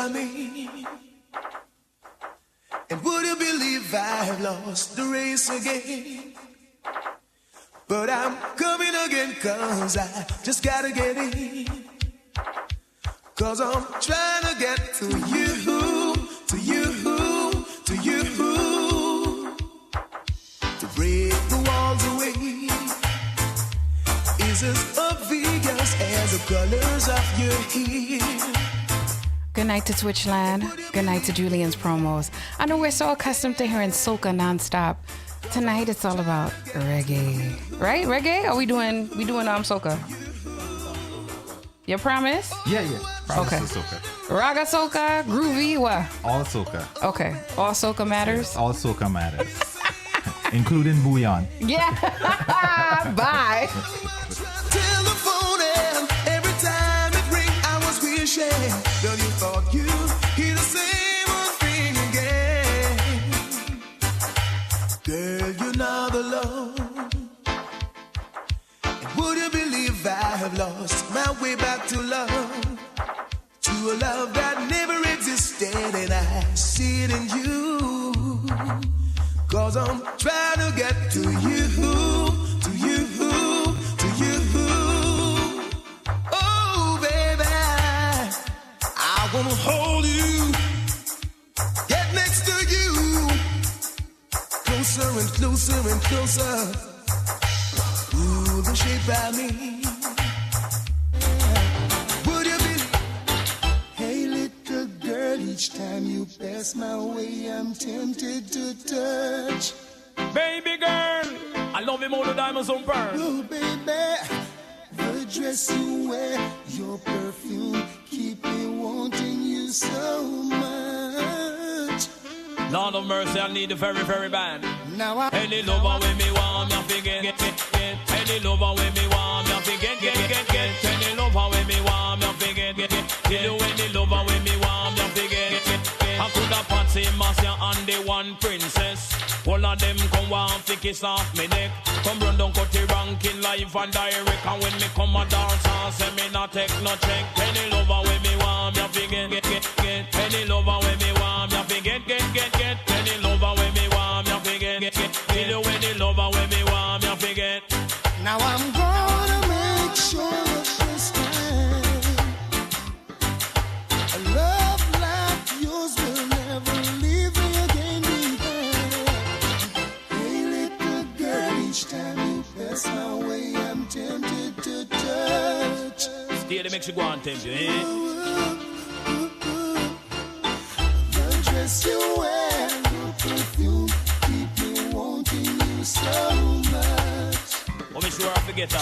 I mean? And would you believe I've lost the race again? But I'm coming again, cause I just gotta get in. Cause I'm trying to get to you, to you, to you. To break the walls away is as obvious as the colors of your hair. Good night to Twitchland. Good night to Julian's promos. I know we're so accustomed to hearing soca nonstop. Tonight it's all about reggae, right? Reggae? Are we doing soca? You promise? Yeah. Promise Okay. is soca. Raga soca, groovy, what? All soca. Okay, all soca matters. Yes, all soca matters, including bouillon. Yeah. Bye. Telephone and every time it ring, I was wishing that you thought you hear the same old thing again. Girl, you're not alone. And would you believe I have lost my way back to love? To a love that never existed, and I see it in you. Cause I'm trying to get to you, to you, to you. Oh, baby, I wanna hold you, get next to you, closer and closer and closer. Ooh, the shape I mean. Would you be? Hey, little girl, each time you pass my way, I'm tempted to touch. Baby girl, I love you more than diamonds on pearl. Oh, baby, the dress you wear, your perfume, keep me wanting you so much. Lord of mercy, I need the very, very bad. Now I Any lover with me want me forget, get. Any lover with me want me forget, get. Any lover with me want me forget, get. You any lover with me want me forget, get. I could have Patsy, Marcia, and the one princess. All of them come want to kiss off me neck. Come run down cut the ranking live and direct. And when me come a dance and say me not take no check. Any lover with me want me forget, get. Any lover with me want me forget, get. Any lover with me want me forget, get. You any lover with me want me forget. Now I'm gonna make sure this time a love like yours will never leave me again behind. Hey, little girl, each time you pass my way, I'm tempted to touch. Stay the Mexico and tempt you, eh? The dress you wear, your perfume, keep me wanting you so much. Oh, me sure I forget her.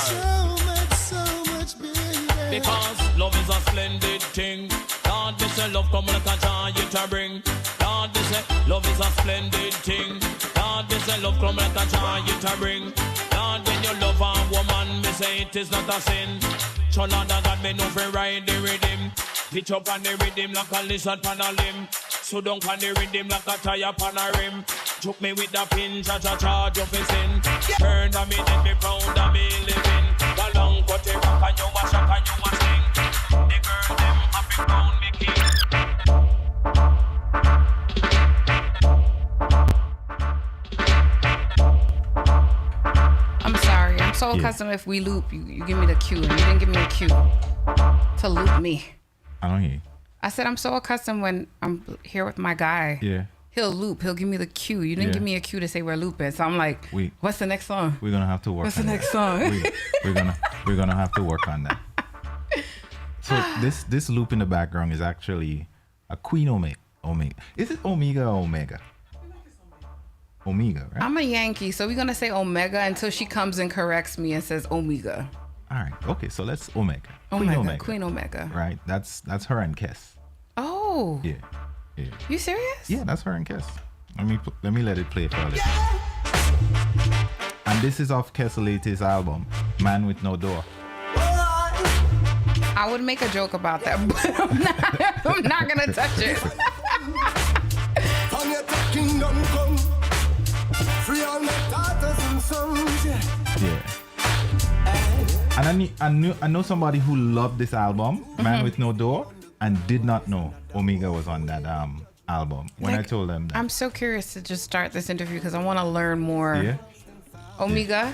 So much, baby. Because love is a splendid thing. Lord, they say love come like a joy you to bring. Lord, they say love is a splendid thing. Lord, they say love come like a joy you to bring. Lord, when you love a woman, me say it is not a sin. So Lord, God, me know fi ride the rhythm. Pitch up on the rhythm like a lizard on a limb. So down on the rhythm like a tire on a rim. Choke me with the pin, charge up his in. Turn to me, let me proud of me living. The long cut the rock and you a shock and you a sing. The girl them happy crown me king. I'm sorry. I'm so accustomed if we loop, you give me the cue, and you didn't give me a cue to loop me. I don't hear you. I said I'm so accustomed when I'm here with my guy. Yeah. He'll loop. He'll give me the cue. You didn't give me a cue to say we're looping. So I'm like, what's the next song? We're gonna have to work. What's on the next song? We're gonna have to work on that. So this loop in the background is actually a Queen Omega. Is it Omega or Omega? Omega, right? I'm a Yankee, so we're gonna say Omega until she comes and corrects me and says Omega. All right. Okay. So let's Omega. Queen Omega. Right. That's her and Kiss. Oh. Yeah. You serious? Yeah, that's her and Kiss. Let me let it play for a little. And this is off Kiss' latest album, Man with No Door. I would make a joke about that, but I'm not gonna touch it. Yeah. And I know somebody who loved this album, Man with No Door. and did not know Omega was on that album. When I told them that. I'm so curious to just start this interview because I want to learn more. Yeah. Omega,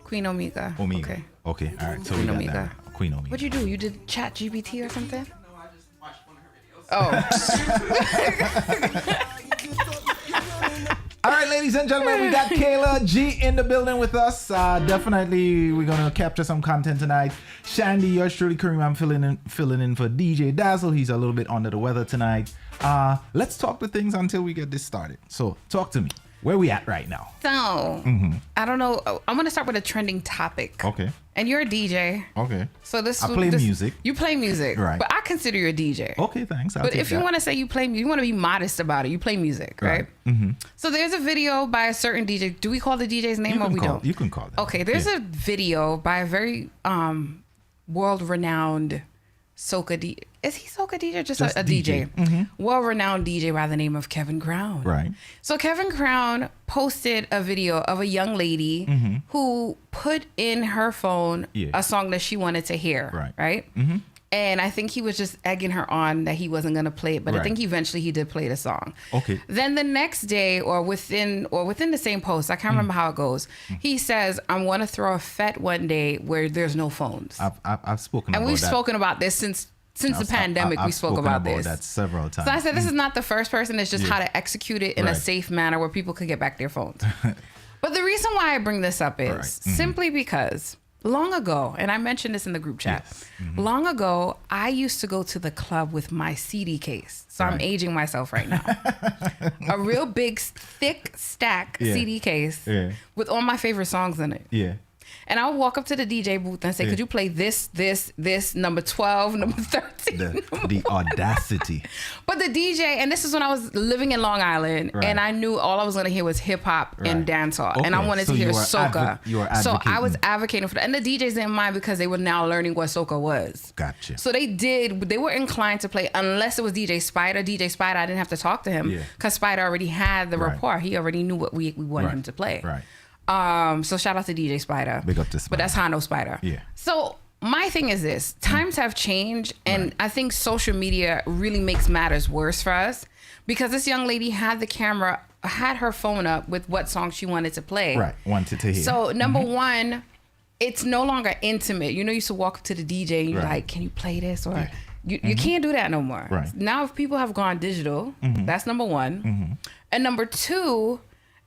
Queen Omega. Omega. Okay. Okay. All right. So Queen we got Omega. that. Queen Omega. What'd you do? You did Chat GPT or something? No, I just watched one of her videos. Oh. All right, ladies and gentlemen, we got Kayla G in the building with us. Definitely, we're gonna capture some content tonight. Chandy, yours truly, Kareem. I'm filling in for DJ Dazzle. He's a little bit under the weather tonight. Let's talk to things until we get this started. So, talk to me. Where we at right now? So, I don't know. I'm going to start with a trending topic. Okay. And you're a DJ. Okay. So this I play music. You play music. Right. But I consider you a DJ. Okay, thanks. But if you want to say you play music, you want to be modest about it. You play music, right? Mm-hmm. So there's a video by a certain DJ. Do we call the DJ's name or we don't? You can call it. Okay, there's a video by a very world-renowned Soca DJ. Is he Soca DJ or just a DJ? Mm-hmm. Well-renowned DJ by the name of Kevin Crown. Right. So Kevin Crown posted a video of a young lady who put in her phone a song that she wanted to hear. Right. Mm-hmm. And I think he was just egging her on that he wasn't going to play it. But I think eventually he did play the song. Okay. Then the next day or within the same post, I can't remember how it goes, he says, I want to throw a fete one day where there's no phones. I've spoken about that. And we've spoken about this since the pandemic. We spoke about this. That several times. So I said, this is not the first person. It's just how to execute it in a safe manner where people could get back their phones. But the reason why I bring this up is simply because long ago, and I mentioned this in the group chat, long ago, I used to go to the club with my CD case. So I'm aging myself right now. A real big, thick stack CD case with all my favorite songs in it. Yeah. And I would walk up to the DJ booth and say, could you play this, number 12, number 13? The audacity. But the DJ, and this is when I was living in Long Island, and I knew all I was going to hear was hip hop and dancehall. Okay. And I wanted to hear soca. So I was advocating for that. And the DJs didn't mind because they were now learning what soca was. Gotcha. So they were inclined to play, unless it was DJ Spider. DJ Spider, I didn't have to talk to him because Spider already had the rapport. He already knew what we wanted him to play. Right. So shout out to DJ Spider. Big up to Spider. But that's how I know Spider. Yeah. So my thing is this. Times have changed, and I think social media really makes matters worse for us because this young lady had her phone up with what song she wanted to play. Right. Wanted to hear. So number one, it's no longer intimate. You used to walk up to the DJ and you're like, can you play this? Or you can't do that no more. Right. Now if people have gone digital, that's number one. And number two,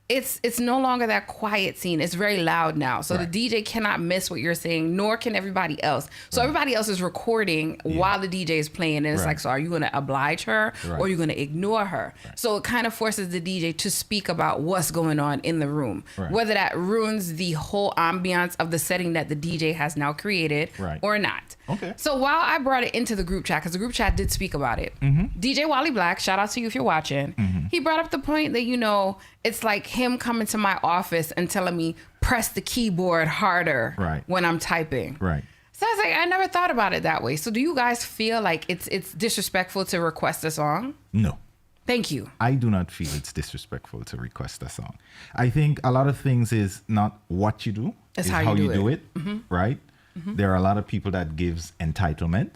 it's no longer that quiet scene. It's very loud now. So the DJ cannot miss what you're saying, nor can everybody else. So everybody else is recording while the DJ is playing. And it's like, so are you going to oblige her or are you going to ignore her? So it kind of forces the DJ to speak about what's going on in the room. Whether that ruins the whole ambiance of the setting that the DJ has now created or not. Okay. So while I brought it into the group chat, because the group chat did speak about it, DJ Wally Black, shout out to you if you're watching, he brought up the point that, it's like him coming to my office and telling me, press the keyboard harder when I'm typing. Right. So I was like, I never thought about it that way. So do you guys feel like it's disrespectful to request a song? No. Thank you. I do not feel it's disrespectful to request a song. I think a lot of things is not what you do, it's how you do it. Right? There are a lot of people that gives entitlement,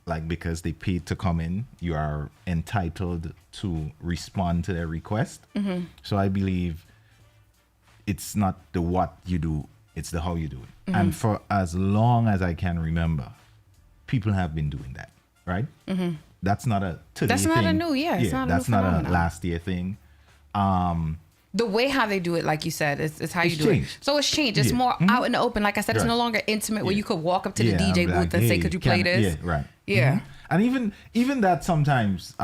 like because they paid to come in, you are entitled to respond to their request. So I believe it's not the what you do, it's the how you do it. And for as long as I can remember, people have been doing that, right? That's not a today thing. That's not a new, it's not a new phenomenon. Not a last year thing. The way how they do it, like you said, is how you do it. So it's changed. It's more out in the open. Like I said, it's no longer intimate where you could walk up to the DJ booth and say, could you play this? Yeah, right. Yeah. And even that sometimes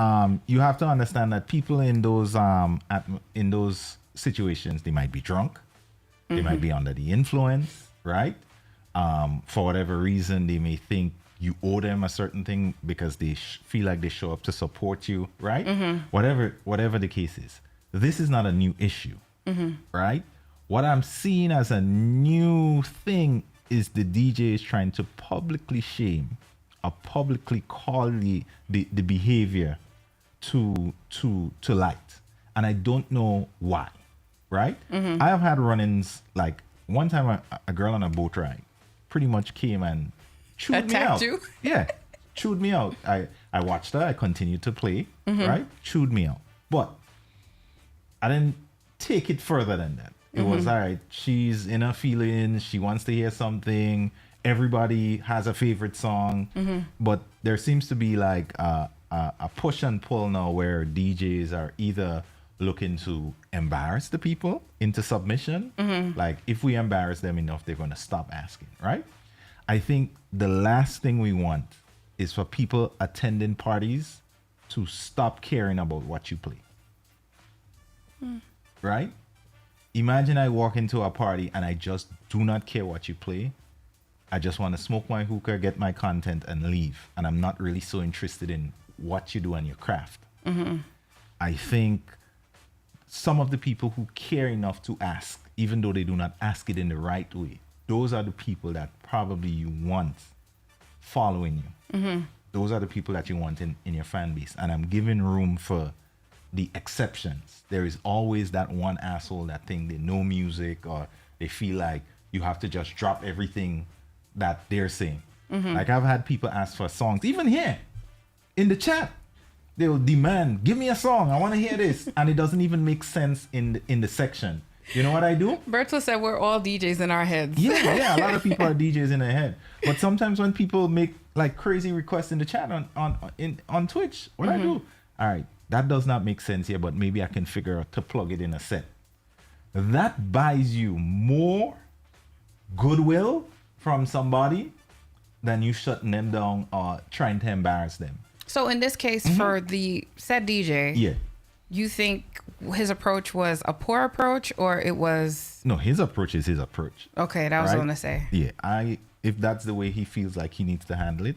you have to understand that people in those situations, they might be drunk. They might be under the influence, right? For whatever reason, they may think you owe them a certain thing because they feel like they show up to support you, right? Whatever the case is. This is not a new issue, right? What I'm seeing as a new thing is the DJ is trying to publicly shame or publicly call the behavior to light. And I don't know why, right? I have had run-ins, like one time a girl on a boat ride pretty much came and chewed me out. Attacked you? Yeah. chewed me out. I watched her. I continued to play. Right, chewed me out. But I didn't take it further than that. It was all right. She's in her feelings. She wants to hear something. Everybody has a favorite song, but there seems to be like a push and pull now where DJs are either looking to embarrass the people into submission. Like if we embarrass them enough, they're going to stop asking, right? I think the last thing we want is for people attending parties to stop caring about what you play. Right? Imagine I walk into a party and I just do not care what you play. I just want to smoke my hookah, get my content, and leave. And I'm not really so interested in what you do and your craft. I think some of the people who care enough to ask, even though they do not ask it in the right way, those are the people that probably you want following you. Those are the people that you want in your fan base. And I'm giving room for the exceptions. There is always that one asshole that think they know music, or they feel like you have to just drop everything that they're saying. Like I've had people ask for songs, even here in the chat. They'll demand, give me a song, I want to hear this. And it doesn't even make sense in the section. You know what I do? Berto said we're all DJs in our heads. Yeah, a lot of people are DJs in their head. But sometimes when people make like crazy requests in the chat on Twitch, what I do? All right, that does not make sense here, but maybe I can figure out to plug it in a set. That buys you more goodwill from somebody than you shutting them down or trying to embarrass them. So in this case, for the said DJ, you think his approach was a poor approach, or it was... No, his approach is his approach. Okay, that was what I was going to say. Yeah, if that's the way he feels like he needs to handle it,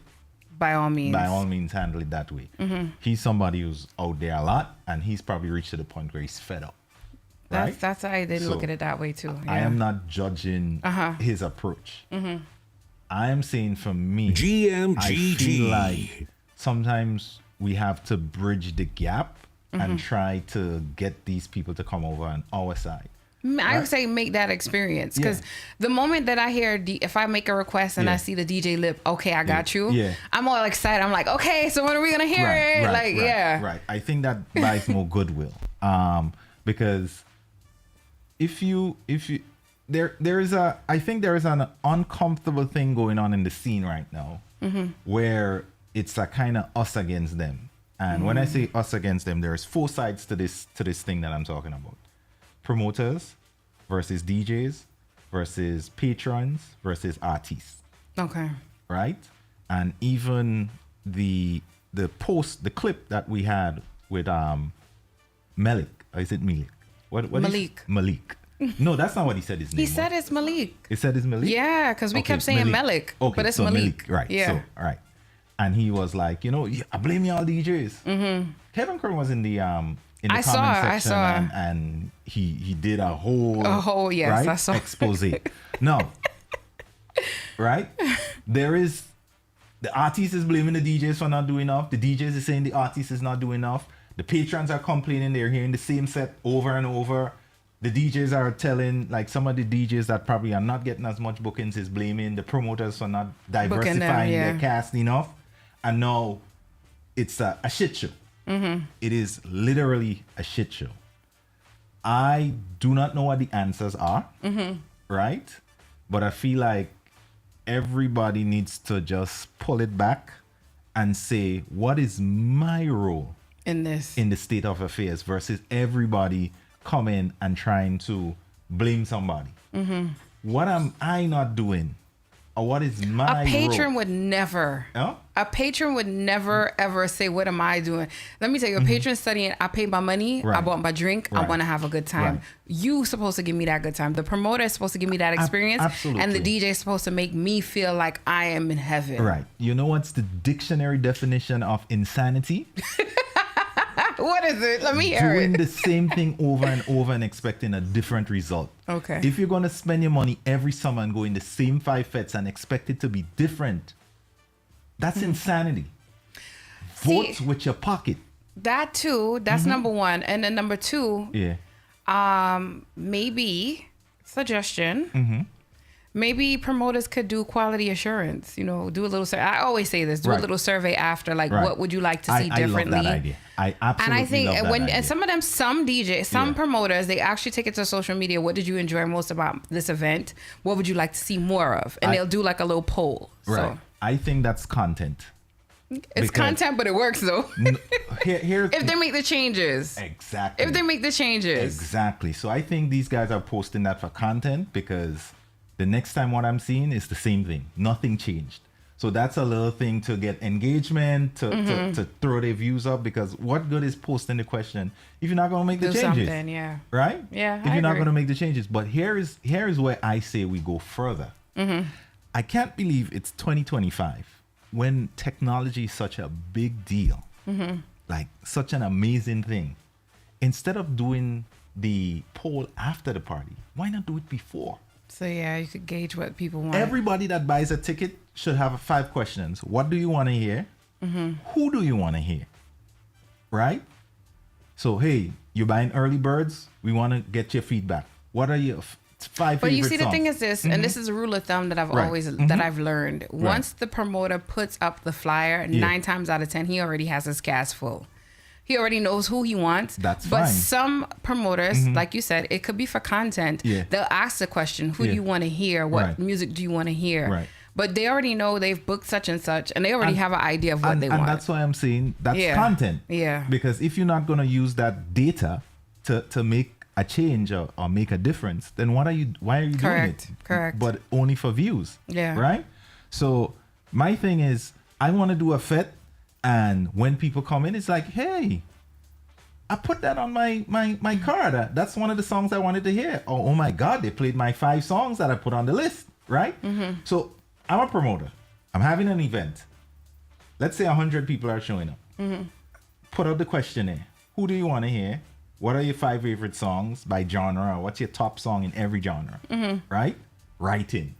by all means handle it that way. He's somebody who's out there a lot, and he's probably reached to the point where he's fed up. Right? That's I didn't look at it that way too. Yeah. I am not judging his approach. I am saying for me, I feel like sometimes we have to bridge the gap and try to get these people to come over on our side. I would say make that experience, because the moment that I hear, if I make a request and I see the DJ lip, okay, I got you. I'm all excited. I'm like, okay, so when are we gonna hear it? Right. I think that buys more goodwill, because if you there is an uncomfortable thing going on in the scene right now, where it's a kind of us against them. And when I say us against them, there's 4 sides to this thing that I'm talking about. Promoters versus DJs versus patrons versus artists. Okay. Right? And even the clip that we had with Malik. Or is it Malik? What Malik. Malik. No, that's not what he said his name He said it's Malik. He said it's Malik? Yeah, because we kept saying Malik. Okay, but it's so Malik. Right. Yeah. So, all right. And he was like, I blame y'all DJs. Kevin Kern was in the comment section. I saw. And he did a whole yes, right, I saw. expose. No. Right? There is, the artist is blaming the DJs for not doing enough. The DJs is saying the artist is not doing enough. The patrons are complaining. They're hearing the same set over and over. The DJs are telling, like some of the DJs that probably are not getting as much bookings is blaming the promoters for not diversifying their cast enough. And now it's a shit show. It is literally a shit show. I do not know what the answers are, right? But I feel like everybody needs to just pull it back and say, what is my role in the state of affairs, versus everybody coming and trying to blame somebody. What am I not doing? Or what is my A patron role? would never. Huh? A patron would never ever say, what am I doing? Let me tell you, a patron studying, I paid my money, I bought my drink, I want to have a good time. You supposed to give me that good time. The promoter is supposed to give me that experience. Absolutely. And the DJ is supposed to make me feel like I am in heaven. Right. You know what's the dictionary definition of insanity? What is it? Let me hear Doing it. the same thing over and over and expecting a different result. Okay. If you're going to spend your money every summer and go in the same 5 fets and expect it to be different, that's insanity. Vote with your pocket. That too. That's number one. And then number two, maybe suggestion. Maybe promoters could do quality assurance. You know, do a little. I always say this: do a Right. little survey after, like, Right. what would you like to see differently? I love that idea. I absolutely And I think love that when idea. and some DJs, some Yeah. promoters, they actually take it to social media. What did you enjoy most about this event? What would you like to see more of? And they'll do like a little poll. Right. So I think that's content. it's Because- content, but it works though. Here, If they make the changes. exactly. If they make the changes. Exactly. So I think these guys are posting that for content because the next time what I'm seeing is the same thing. Nothing changed. So that's a little thing to get engagement, to throw their views up, because what good is posting the question if you're not going to make the Do changes? something, yeah. Right? Yeah, If I you're not agree. going to make the changes. But here is where I say we go further. I can't believe it's 2025 when technology is such a big deal, like such an amazing thing. Instead of doing the poll after the party, why not do it before? So yeah, you could gauge what people want. Everybody that buys a ticket should have 5 questions. What do you want to hear? Who do you want to hear? Right? So, hey, you're buying early birds. We want to get your feedback. What are your 5 But favorite you see, the songs? thing is this, and this is a rule of thumb that I've Right. always that I've learned. Once the promoter puts up the flyer, 9 times out of 10, he already has his cast full. He already knows who he wants. That's but fine. some promoters, like you said, it could be for content. Yeah. They'll ask the question, who do Yeah. you want to hear? What Right. music do you want to hear? Right. But they already know they've booked such and such, and they already have an idea of what they and want. that's why I'm saying that's Yeah. content. Yeah. Because if you're not going to use that data to make a change or make a difference, then why are you doing Correct. it? Correct. But only for views. Yeah. Right? So my thing is, I want to do a fit, and when people come in, it's like, hey, I put that on my card. That's one of the songs I wanted to hear. Oh my God, they played my 5 songs that I put on the list, right? So I'm a promoter. I'm having an event. Let's say 100 people are showing up. Put out the questionnaire. Who do you want to hear? What are your 5 favorite songs by genre? Or what's your top song in every genre? Right? Write in.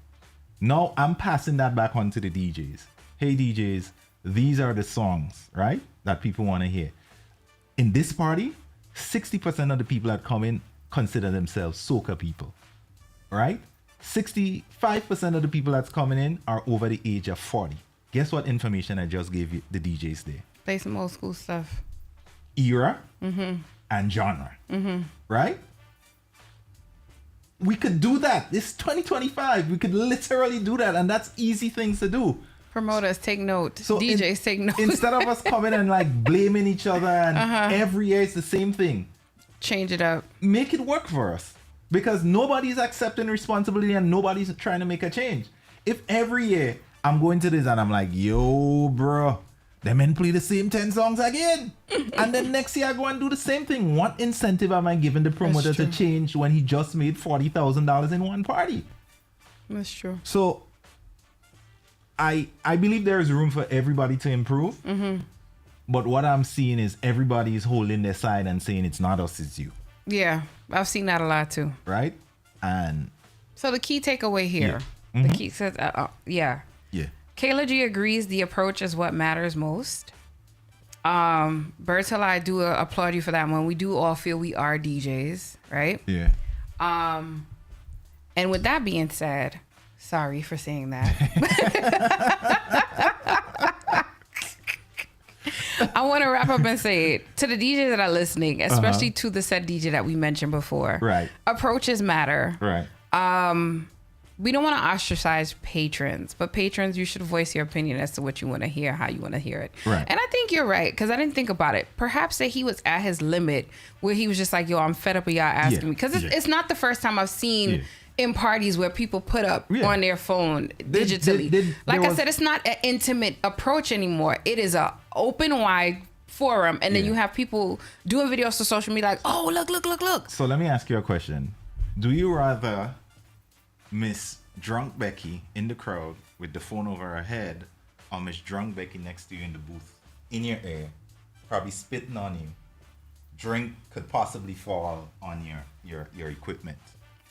Now I'm passing that back on to the DJs. Hey DJs, these are the songs, right? That people want to hear. In this party, 60% of the people that come in consider themselves soca people, right? 65% of the people that's coming in are over the age of 40. Guess what information I just gave you, the DJs there? Play some old school stuff. Era and genre, right? We could do that. It's 2025. We could literally do that, and that's easy things to do. Promoters, take note. So DJs, take note. Instead of us coming and like blaming each other and every year it's the same thing, Change it up. make it work for us, because nobody's accepting responsibility and nobody's trying to make a change. If every year I'm going to this and I'm like, yo, bro, them men play the same 10 songs again, and then next year I go and do the same thing, what incentive am I giving the promoter to true. change when he just made $40,000 in one party? That's true. So I believe there is room for everybody to improve. But what I'm seeing is everybody is holding their side and saying it's not us, it's you. Yeah, I've seen that a lot too. Right? And So the key takeaway here, the key says, yeah. yeah. Kayla G agrees the approach is what matters most. Bertel, I do applaud you for that one. We do all feel we are DJs, right? Yeah. And with that being said, sorry for saying that. I want to wrap up and say to the DJs that are listening, especially to the said DJ that we mentioned before. Right. Approaches matter. Right. We don't want to ostracize patrons, but patrons, you should voice your opinion as to what you want to hear, how you want to hear it. Right. And I think you're right, because I didn't think about it. Perhaps that he was at his limit where he was just like, yo, I'm fed up with y'all asking me. Because it's not the first time I've seen in parties where people put up on their phone digitally. Like I said, it's not an intimate approach anymore. It is a open, wide forum. And then you have people doing videos to social media like, oh, look. So let me ask you a question. Do you rather Miss Drunk Becky in the crowd with the phone over her head, or Miss Drunk Becky next to you in the booth, in your ear, probably spitting on you? Drink could possibly fall on your equipment.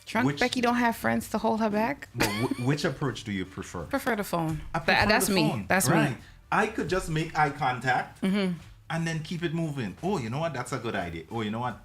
Drunk Becky don't have friends to hold her back. But which approach do you prefer? Prefer the phone. I prefer That's the me. phone. That's right. me. I could just make eye contact and then keep it moving. Oh, you know what? That's a good idea. Oh, you know what?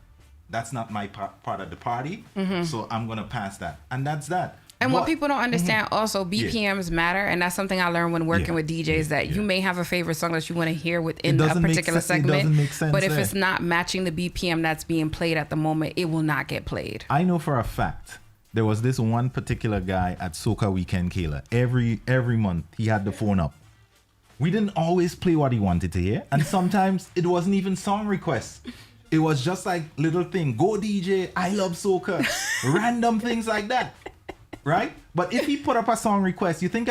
That's not my part of the party, so I'm gonna pass that, and that's that. And what people don't understand also, BPMs matter, and that's something I learned when working with DJs, that you may have a favorite song that you want to hear within a particular segment, it doesn't make sense, but if it's not matching the BPM that's being played at the moment, it will not get played. I know for a fact there was this one particular guy at Soca Weekend Kayla. Every month he had the phone up. We didn't always play what he wanted to hear, and sometimes it wasn't even song requests. It was just like little thing, go DJ, I love soca, random things like that, right? But if he put up a song request, you think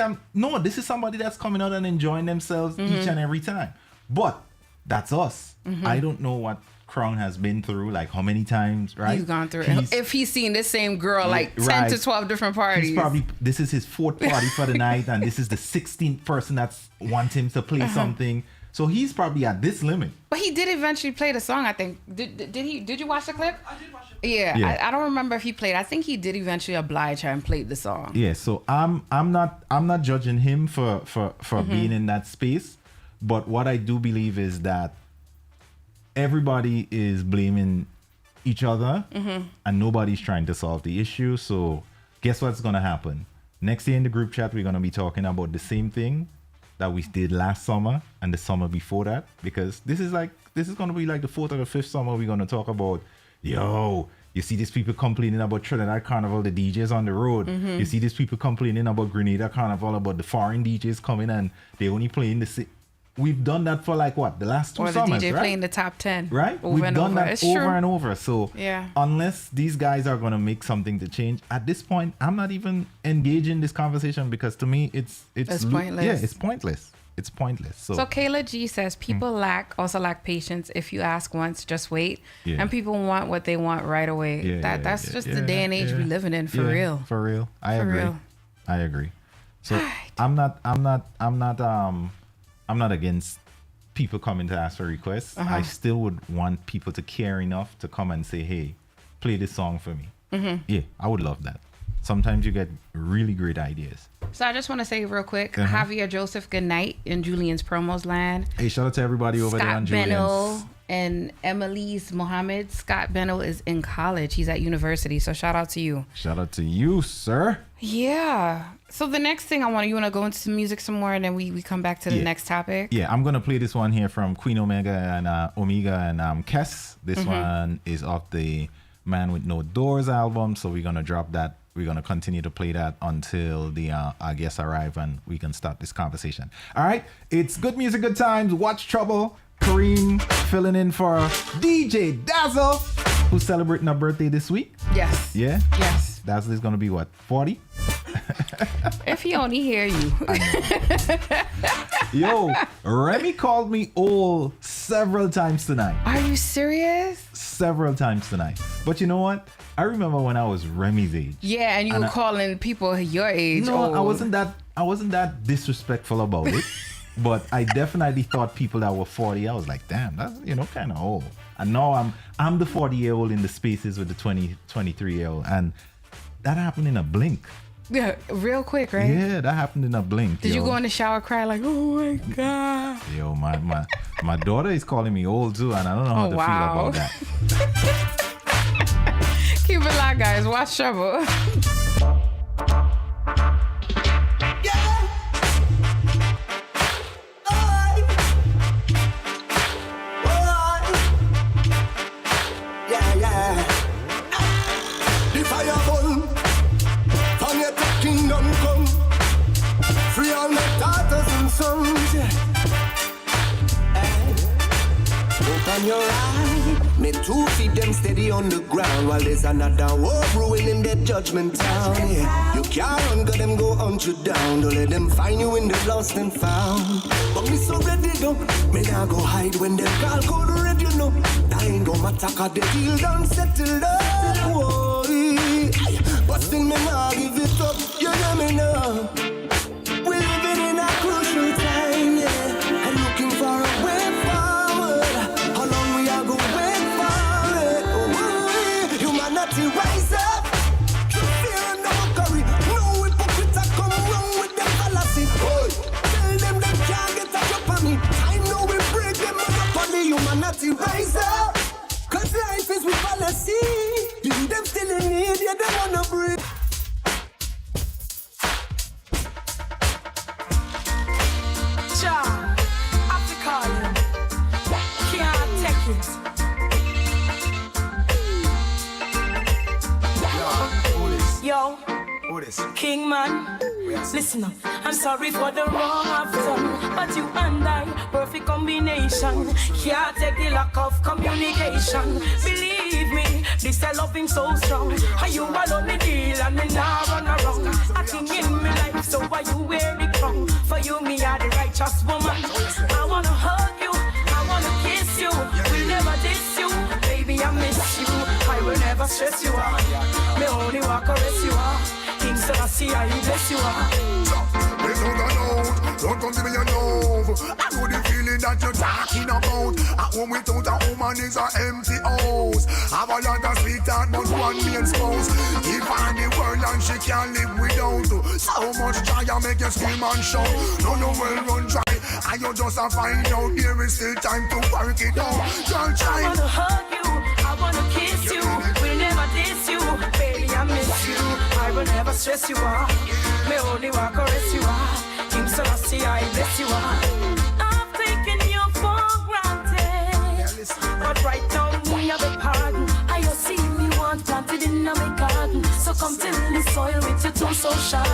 this is somebody that's coming out and enjoying themselves each and every time. But that's us. I don't know what Crown has been through, like how many times, right? He's gone through. If he's seen this same girl like 10 to 12 different parties. This is his 4th party for the night, and this is the 16th person that's wants him to play something. So he's probably at this limit. But he did eventually play the song, I think. Did you watch the clip? I did watch it. Yeah. I don't remember if he played. I think he did eventually oblige her and played the song. Yeah, so I'm not judging him for being in that space, but what I do believe is that everybody is blaming each other and nobody's trying to solve the issue. So guess what's gonna happen? Next year in the group chat, we're gonna be talking about the same thing that we did last summer and the summer before that, because this is gonna be like the 4th or the 5th summer we're gonna talk about, you see these people complaining about Trinidad Carnival, the DJs on the road. You see these people complaining about Grenada Carnival, about the foreign DJs coming and they only playing we've done that for like what, the last 2 summers, Or the DJ right? playing the top 10. Right? Over We've and done over. that It's over true. and over. So Yeah. unless these guys are going to make something to change, at this point, I'm not even engaging this conversation, because to me, it's pointless. Yeah, it's pointless. It's pointless. So Kayla G says people also lack patience. If you ask once, just wait. Yeah. And people want what they want right away. That's just the day and age we living in, for real. For real. I agree. So Right. I'm not against people coming to ask for requests. I still would want people to care enough to come and say, hey, play this song for me. Yeah, I would love that. Sometimes you get really great ideas. So I just want to say real quick, Javier Joseph, good night in Julian's promos land. Hey, shout out to everybody over there on Scott Julian's. Bennell and Emily's Mohammed. Scott Bennell is in college. He's at university. So shout out to you. Shout out to you, sir. Yeah. So the next thing you want to go into some music some more, and then we come back to the next topic. Yeah, I'm going to play this one here from Queen Omega and Kes. This one is off the Man With No Doors album. So we're going to drop that. We're going to continue to play that until the our guests arrive and we can start this conversation. All right. It's good music, good times. Watch Chubble. Kareem filling in for DJ Dazzle, who's celebrating her birthday this week. Yes. Yeah? Yes. Dazzle is going to be what, 40? If he only hear you. Yo, Remy called me old several times tonight. Are you serious? Several times tonight. But you know what? I remember when I was Remy's age. Yeah, and you were calling people your age. No, old. I wasn't that disrespectful about it. But I definitely thought people that were 40, I was like, damn, that's, kind of old. And now I'm the 40-year-old in the spaces with the 23-year-old. And that happened in a blink. Yeah, real quick, right? Yeah, that happened in a blink. Did you go in the shower cry like, oh my God? Yo, my daughter is calling me old too, and I don't know how to feel about that. Keep it locked, guys. Watch Chubble. Your eye, me 2 feet them steady on the ground while there's another war brewing in the judgment town. Yeah. You can't run, got them go hunt you down. Don't let them find you in the lost and found. But me so ready though, me now go hide when they call code red, you know. That ain't go matter 'cause the deal done settled up. Whoa, but still me nah give it up. You know me now. We're living in a crucial time, yeah, and looking for a way forward. How long we are going for it? Oh, humanity rise up. True fear and no mockery. No hypocrite come wrong with them fallacy. Oh, tell them they can't get a drop on me. I know we break them monopoly. Humanity rise up. 'Cause life is with fallacy. You them still in need, yeah, they wanna breathe. King man, listen up. I'm sorry for the wrong I've done, but you and I, perfect combination. Can't take the lack of communication. Believe me, this I love him so strong. Are you alone the deal and me now run around? I think in my life, so why you wear the crown? For you, me are the righteous woman. I wanna hug you, I wanna kiss you. We'll never diss you, baby, I miss you. I will never stress you out. Me only walk caress you out. King Selassie, I bless you out. Don't come to me, you know. I know the feeling that you're talking about. At home without a woman is an empty house. Have a lot of sweetheart, but one main spouse. Give her the world and she can't live without. So much joy, I make you scream and shout. No well run dry. And you just a find out there is still time to work it out. Don't try. I wanna hug you, I wanna kiss you. We'll never diss you, baby, I miss you. I will never stress you out. Me only walk caress you out. King Selassie, I bless you out. I've taken you for granted, but right now me have a pardon. I just see me want planted in my garden. So come till the soil with your toe so sharp. I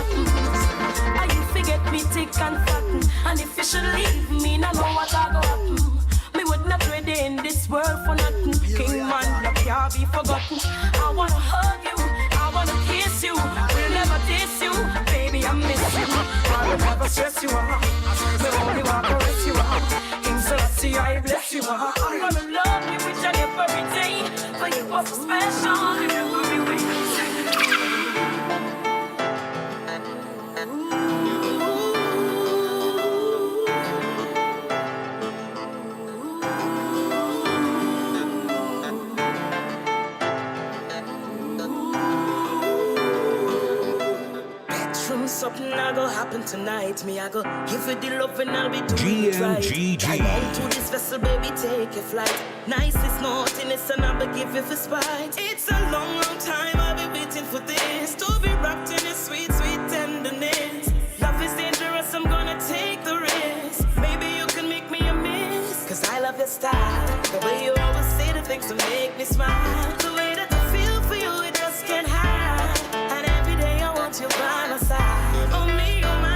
you forget me thick and fatten. And if you should leave me, I know what I go happen. Me would not ready in this world for nothing. King man, you can't be forgotten. I wanna hug you, I wanna kiss you. We'll never diss you, baby, I miss you. I will never stress you out. Me only walk caress you out. King Selassie, I bless you out. I'm gonna love you each and every day. For you are so special in every way. Something I go happen tonight. Me I go give you the love and I'll be doing it right. I want to this vessel, baby, take a flight. Nicest naughtiness and I'll be give you for spite. It's a long, long time I've been waiting for this. To be wrapped in a sweet, sweet tenderness. Love is dangerous, I'm gonna take the risk. Maybe you can make me a miss. Cause I love your style. The way you always say the things to make me smile. The way that I feel for you, it just can't hide. And every day I want you by my side. Oh me, oh my,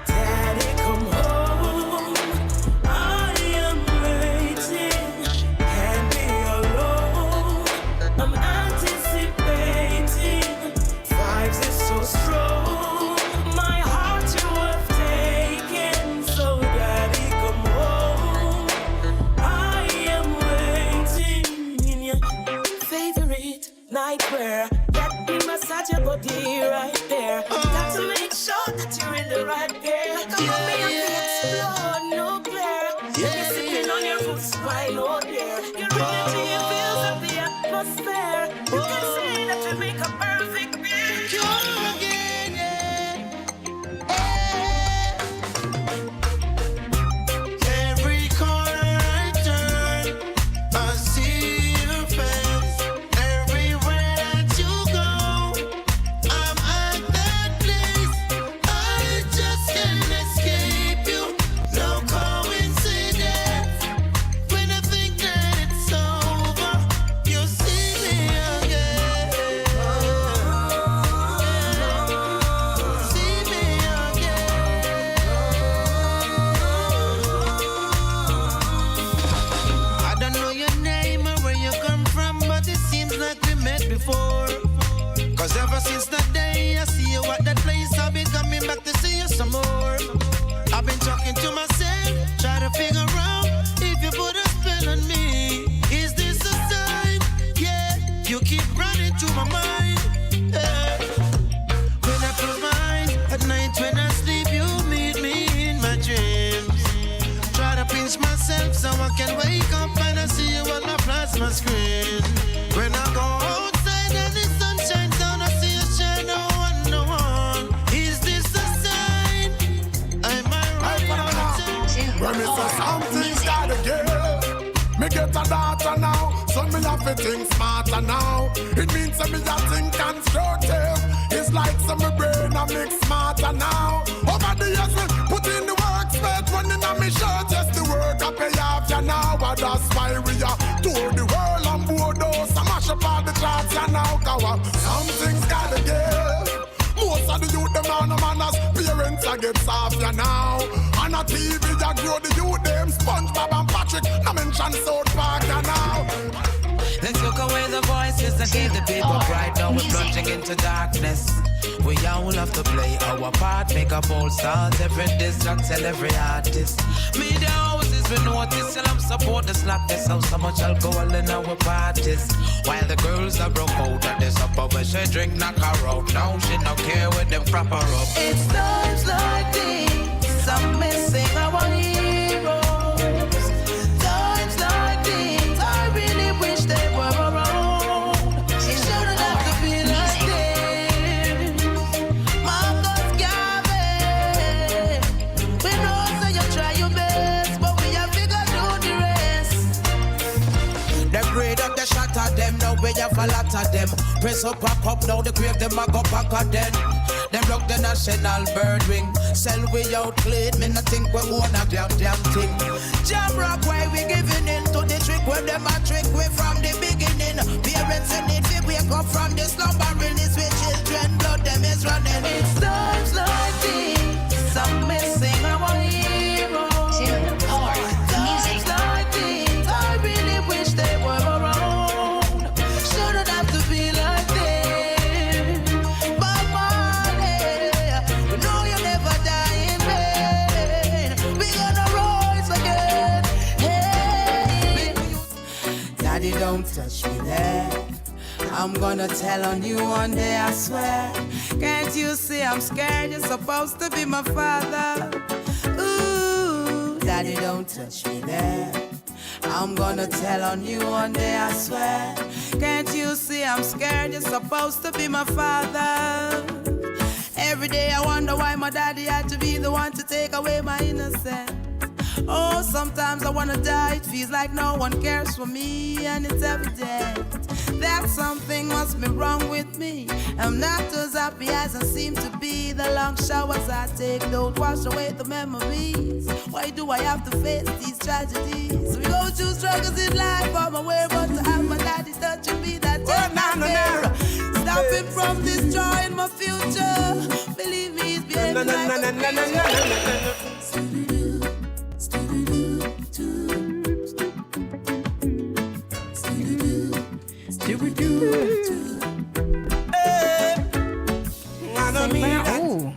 Daddy, come home. I am waiting, can't be alone. I'm anticipating, vibes is so strong. My heart you have taken, so Daddy, come home. I am waiting in your favorite nightwear. Massage your body right there. Got to make sure that you're in the right gear. Come on, baby, explode, no glare. You're sipping on your roots, wine out there. Your energy fills up the atmosphere. You can say that you make a perfect beer. You're again, Every corner I turn, I see your face. Everywhere that you go, I'm at that place. I just can't escape you. No coincidence. When I think that it's over, you see me again. See me again. I don't know your name or where you come from, but it seems like we met before. Cause ever since that day I see you at that place, I've been coming back to see you some more. I've been talking to myself, try to figure out if you put a spell on me. Is this a sign? Yeah, you keep running through my mind. Yeah. When I close my eyes at night, when I sleep, you meet me in my dreams. Try to pinch myself so I can wake up and I see you on my plasma screen. When I go outside and the sun shines down, I see you shine no one. Is this a sign? Am I right? When me say something's gotta give, me get a daughter now, so me have to think smarter now. It means that me a think constructive. It's like some me brain a mix smarter now. Over the years we put in the work, spent running on me shirt. Just the work I pay off ya now, but that's why we are tour the world and board those. I mash up all the charts ya now, cause something's gotta give. get soft ya now. On a TV, ya grow the youth them. SpongeBob and Patrick, I mention South Park ya now. They took away the voices that gave the people pride. Now we're plunging into darkness. We all have to play our part, make a bold start. Every diss track, tell every artist. Media houses, we notice, tell them support the slap. There's so much alcohol in our parties. While the girls are broke out at this upper where she drink, knock her out. Now she don't care with them proper up. It's times like these, I'm missing our heroes. Times like these, I really wish they were around. It shouldn't have to be like this. Marcus Garvey, we know say you try your best, but we have figured do the rest. They grade up the shot at them, now we have a lot of them. Press up, pack up, now the grave them a go back at them. Them rock the national bird wing. Sell we out clean, me not think we own a damn thing. Jam rock, why we giving in to the trick where them a trick we from the beginning. Parents in need to wake up from the slumber release with children, blood them is running. It's times like these, I'm missing our heroes. Times like these, I really wish they were around. Shouldn't have to be like this. But money, we know you never die in vain. We gonna rise again. Hey. Daddy, don't touch me there. I'm gonna tell on you one day, I swear. Can't you see I'm scared? You're supposed to be my father. Ooh, Daddy, don't touch me there. I'm gonna tell on you one day, I swear. Can't you see I'm scared? You're supposed to be my father. Every day I wonder why my daddy had to be the one to take away my innocence. Oh, sometimes I wanna die. It feels like no one cares for me, and it's evident that something must be wrong with me. I'm not as happy as I seem to be. The long showers I take don't wash away the memories. Why do I have to face these tragedies? We go through struggles in life on my way, but to have my daddy touching me, that is not fair. Stopping from destroying my future. Believe me, he's behaving like a creature.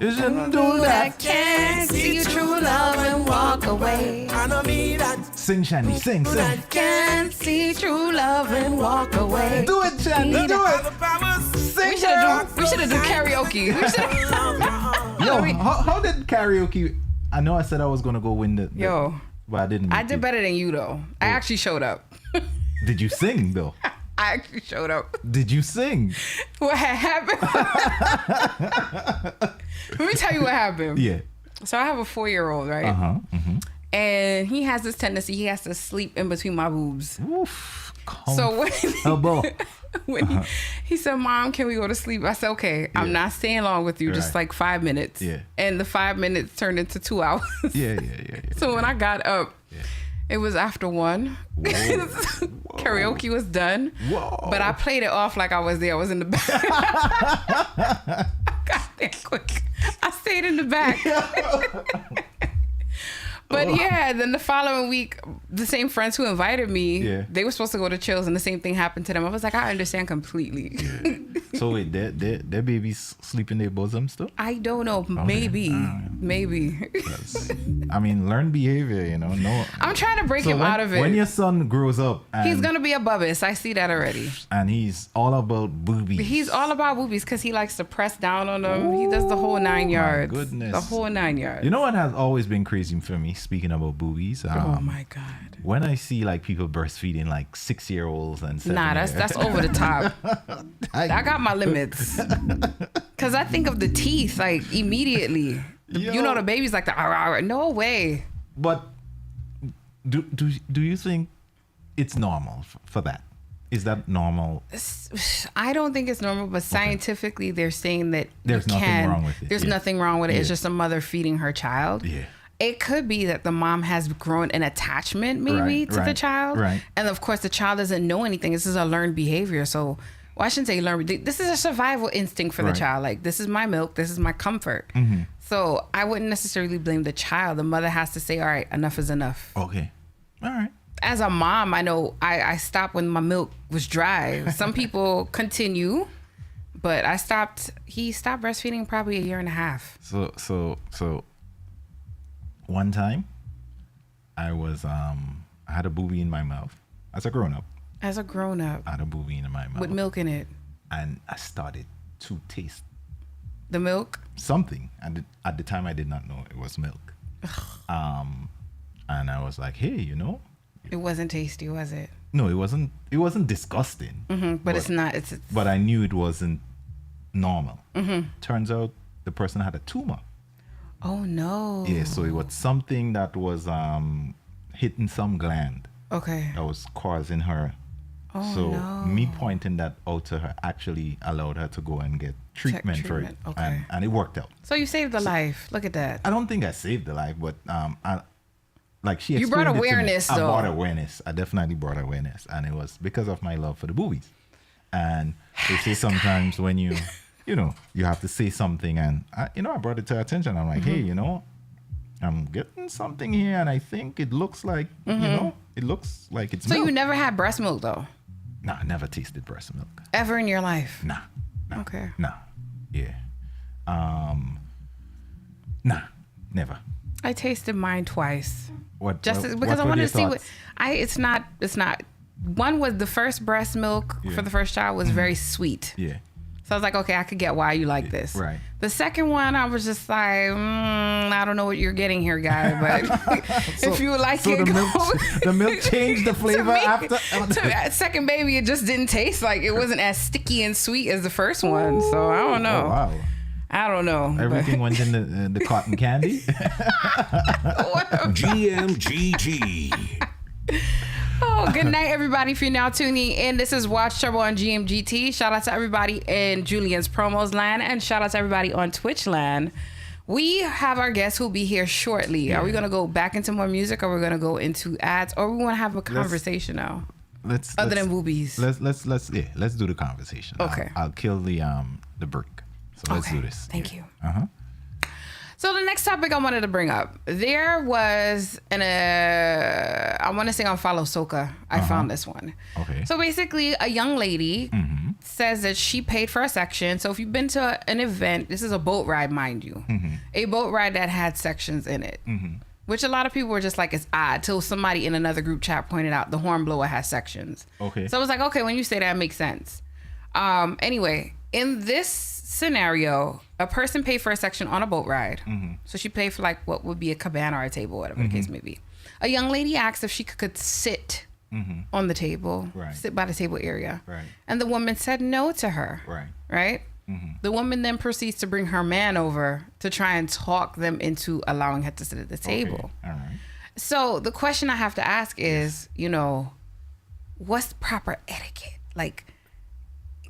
Isn't do that? Can't see your true love and walk away. I don't need that. Sing, Chandy, sing. Can't see true love and walk away. Do it, Chandy, do it. Sing, We should have done karaoke. Yo, how did karaoke? I know I said I was gonna go win the Yo, but I didn't. I did better than you though. I actually showed up. Did you sing though? I actually showed up. Did you sing? What happened? Let me tell you what happened. Yeah. So I have a 4-year-old, right? Mm-hmm. And he has this tendency, he has to sleep in between my boobs. Oof. So when he said, Mom, can we go to sleep? I said, okay, I'm not staying long with you, just like 5 minutes. Yeah. And the 5 minutes turned into 2 hours. Yeah. So when I got up, it was after 1. Karaoke was done. Whoa. But I played it off like I was there. I was in the back. I got there quick. I stayed in the back. But yeah, then the following week, the same friends who invited me, they were supposed to go to Chills, and the same thing happened to them. I was like, I understand completely. So wait, their babies sleep in their bosom still? I don't know. Maybe. I mean, learn behavior, you know. No, I'm trying to break him out of it. When your son grows up, and he's gonna be above us. I see that already. And he's all about boobies. He's all about boobies because he likes to press down on them. He does the whole 9 yards. My goodness. The whole 9 yards. You know what has always been crazy for me? Speaking about boobies. Oh my God. When I see like people breastfeeding like 6-year-olds and 7 Nah, that's over the top. I got my limits. Cause I think of the teeth like immediately. You know the baby's like no way. But do you think it's normal for that? Is that normal? I don't think it's normal, but scientifically they're saying that there's nothing wrong with it. There's nothing wrong with it. It's just a mother feeding her child. Yeah. It could be that the mom has grown an attachment maybe to the child. Right. And of course the child doesn't know anything. This is a learned behavior. So Well, I shouldn't say learn. This is a survival instinct for the Right. child. Like, this is my milk. This is my comfort. So I wouldn't necessarily blame the child. The mother has to say, all right, enough is enough. Okay. All right. As a mom, I know I stopped when my milk was dry. Some people continue, but he stopped breastfeeding probably 1.5 years. So one time I was I had a boobie in my mouth as a grown up. As a grown up, I had a boobie in my mouth with milk in it. and I started to taste The milk? something. And at the time I did not know it was milk. And I was like, hey, you know, It wasn't tasty, was it? no, it wasn't disgusting. But it's not. It's But I knew it wasn't normal. Turns out the person had a tumor. oh no. Yeah, so it was something that was hitting some gland Okay. that was causing her. Oh So no. me pointing that out to her actually allowed her to go and get treatment for it. treatment, okay. And it worked out. So you saved a life. Look at that. I don't think I saved the life, but she You brought explained it to me. awareness, I though. brought awareness. I definitely brought awareness. And it was because of my love for the boobies. And they say sometimes when you have to say something, and I brought it to her attention. I'm like, hey, I'm getting something here, and I think it looks like, it looks like it's So milk. you never had breast milk though? Nah, I never tasted breast milk. Ever in your life? Nah. Okay. Nah. Yeah. Nah. Never. I tasted mine twice. What? Just what because I were wanted your to see thoughts? it's not. One was the first breast milk Yeah. for the first child was very sweet. Yeah. So I was like, okay, I could get why you like this. Right. The second one, I was just like, I don't know what you're getting here, guy, but if you like So it, the milk changed the flavor after. second baby, it just didn't taste like it wasn't as sticky and sweet as the first one. So I don't know. Oh, wow. I don't know. but- Everything went in the cotton candy. GMGG. Oh, good night, everybody. If you're now tuning in, this is Watch Chubble on GMGT. Shout out to everybody in Julian's Promos land, and shout out to everybody on Twitch land. We have our guests who'll be here shortly. Are we going to go back into more music, or we're going to go into ads, or we want to have a conversation now? Other than boobies. Let's do the conversation. Okay. I'll kill the break. So let's Okay. do this. Thank you. Uh-huh. So the next topic I wanted to bring up, there was I want to say on Follow Soca, I found this one. Okay. So basically, a young lady says that she paid for a section. So if you've been to an event, this is a boat ride, mind you, a boat ride that had sections in it, which a lot of people were just like, it's odd, till somebody in another group chat pointed out the horn blower has sections. Okay. So I was like, okay, when you say that, it makes sense. Anyway, in this scenario, a person paid for a section on a boat ride. So she paid for like what would be a cabana or a table, whatever the case may be. A young lady asked if she could sit on the table, Right. sit by the table area. Right. And the woman said no to her. Right. Right? The woman then proceeds to bring her man over to try and talk them into allowing her to sit at the table. Okay. All right. So the question I have to ask is, what's proper etiquette? Like,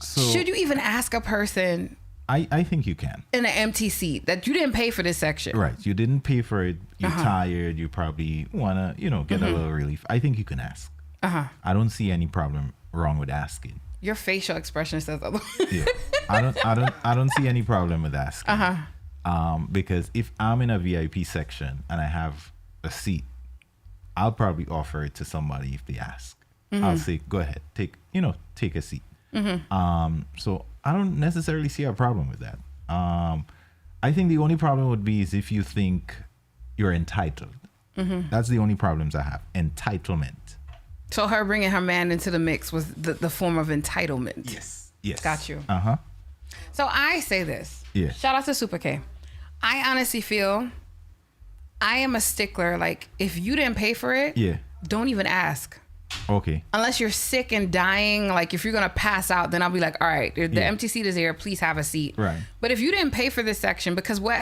So should you even ask a person I think you can. in an empty seat that you didn't pay for this section? Right. You didn't pay for it. You're tired. You probably want to, get a little relief. I think you can ask. I don't see any problem wrong with asking. Your facial expression says otherwise. Yeah. I don't see any problem with asking. Because if I'm in a VIP section and I have a seat, I'll probably offer it to somebody if they ask. I'll say, go ahead, take a seat. So I don't necessarily see a problem with that. I think the only problem would be is if you think you're entitled. That's the only problems I have. Entitlement. So her bringing her man into the mix was the form of entitlement. Yes. Got you. Uh-huh. So I say this. Yeah. Shout out to Super K. I honestly feel I am a stickler. Like, if you didn't pay for it, Yeah. don't even ask. Okay. Unless you're sick and dying, like if you're gonna pass out, then I'll be like, all right, the empty seat is here, please have a seat. Right. But if you didn't pay for this section, because what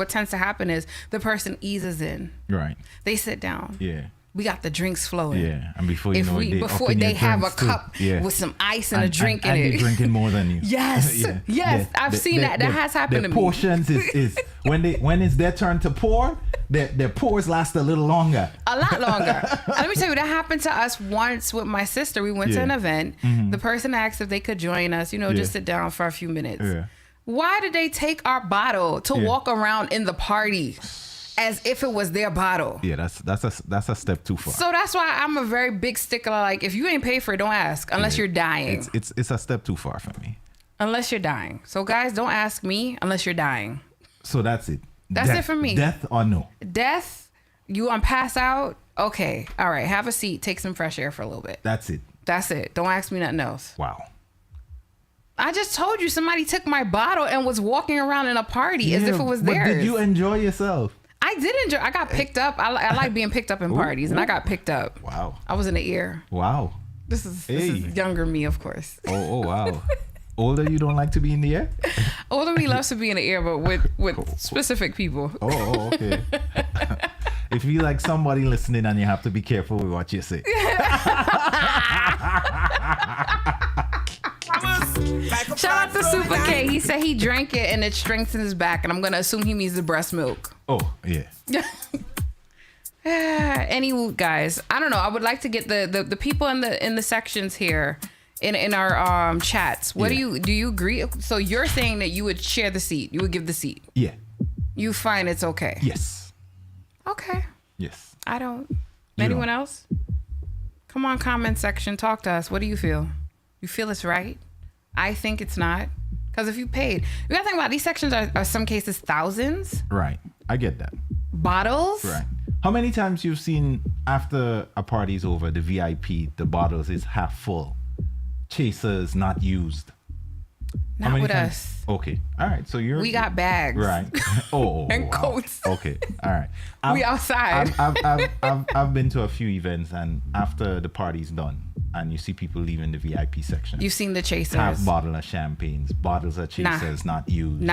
tends to happen is the person eases in. Right. They sit down. Yeah. We got the drinks flowing. Yeah. And before you know it, before open they your have a drinks too. cup Yeah. with some ice and a drink and in they're it. drinking more than you. Yes. Yes. I've seen that. That has happened to the me. portions is when it's their turn to pour, their pours last a little longer. A lot longer. Let me tell you, that happened to us once with my sister. We went to an event. The person asked if they could join us, just sit down for a few minutes. Yeah. Why did they take our bottle to walk around in the party as if it was their bottle? Yeah, that's a step too far. So that's why I'm a very big stickler. Like, if you ain't paid for it, don't ask unless you're dying. It's a step too far for me. Unless you're dying. So guys, don't ask me unless you're dying. So that's it. That's it for me. Death or no? Death, you want to pass out? Okay. All right. Have a seat. Take some fresh air for a little bit. That's it. That's it. Don't ask me nothing else. Wow. I just told you somebody took my bottle and was walking around in a party as if it was theirs. But did you enjoy yourself? I did enjoy. I got picked up. I like being picked up in parties, and I got picked up. Wow. I was in the ear. Wow. This is younger me, of course. Oh wow. Older, you don't like to be in the air? Older me loves to be in the air, but with specific people. Oh, okay. If you like somebody listening, and you have to be careful with what you say. Shout out to Super K. He said he drank it and it strengthens his back, and I'm gonna assume he means the breast milk. Oh yeah. Any guys, I don't know. I would like to get the people in the sections here in our chats. What do you agree? So you're saying that you would share the seat, you would give the seat. Yeah. You find it's okay. Yes. Okay. Yes. I don't. Anyone else? Come on, comment section. Talk to us. What do you feel? You feel it's right? I think it's not. Because if you paid, you gotta think about these sections are some cases thousands. Right. I get that. Bottles. Right. How many times you've seen after a party's over, the VIP, the bottles is half full, chasers not used? Not with us. Okay. All right. So we got bags. Right. Oh. And wow. coats. Okay. All right. We outside. I've been to a few events, and after the party's done, and you see people leaving the VIP section. You've seen the chasers. Half bottle of champagnes, bottles of chasers not used.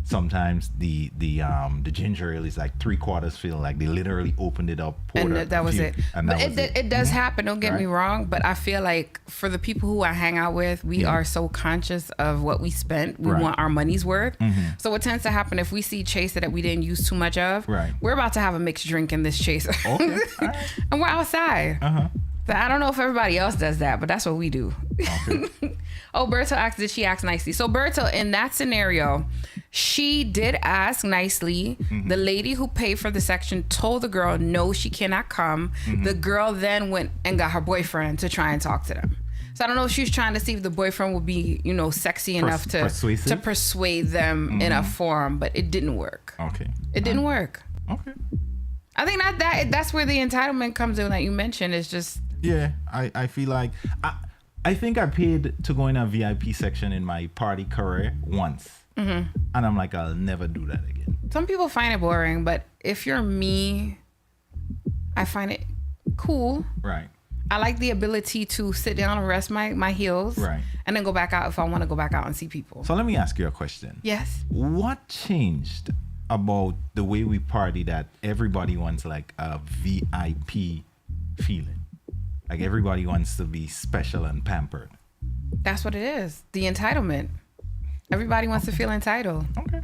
Sometimes the ginger ale is like 3/4 filled, like they literally opened it up, poured and that was it. And but that was it. It does happen. Don't get me wrong, but I feel like for the people who I hang out with, we are so conscious of what we spent. We want our money's worth. So what tends to happen if we see chaser that we didn't use too much of, we're about to have a mixed drink in this chaser. Okay. And we're outside. So I don't know if everybody else does that, but that's what we do. Okay. Oh, Berto asked, did she ask nicely? So Berto, in that scenario, she did ask nicely. The lady who paid for the section told the girl, no, she cannot come. The girl then went and got her boyfriend to try and talk to them. So I don't know if she was trying to see if the boyfriend would be, sexy enough to persuade them in a forum, but it didn't work. Okay. It didn't work. Okay. I think that's where the entitlement comes in that you mentioned. It's just... Yeah, I feel like... I think I paid to go in a VIP section in my party career once. And I'm like, I'll never do that again. Some people find it boring, but if you're me, I find it cool. Right. I like the ability to sit down and rest my heels. Right. And then go back out if I want to go back out and see people. So let me ask you a question. Yes. What changed about the way we party that everybody wants like a VIP feeling? Like everybody wants to be special and pampered. That's what it is. The entitlement. Everybody wants to feel entitled. Okay.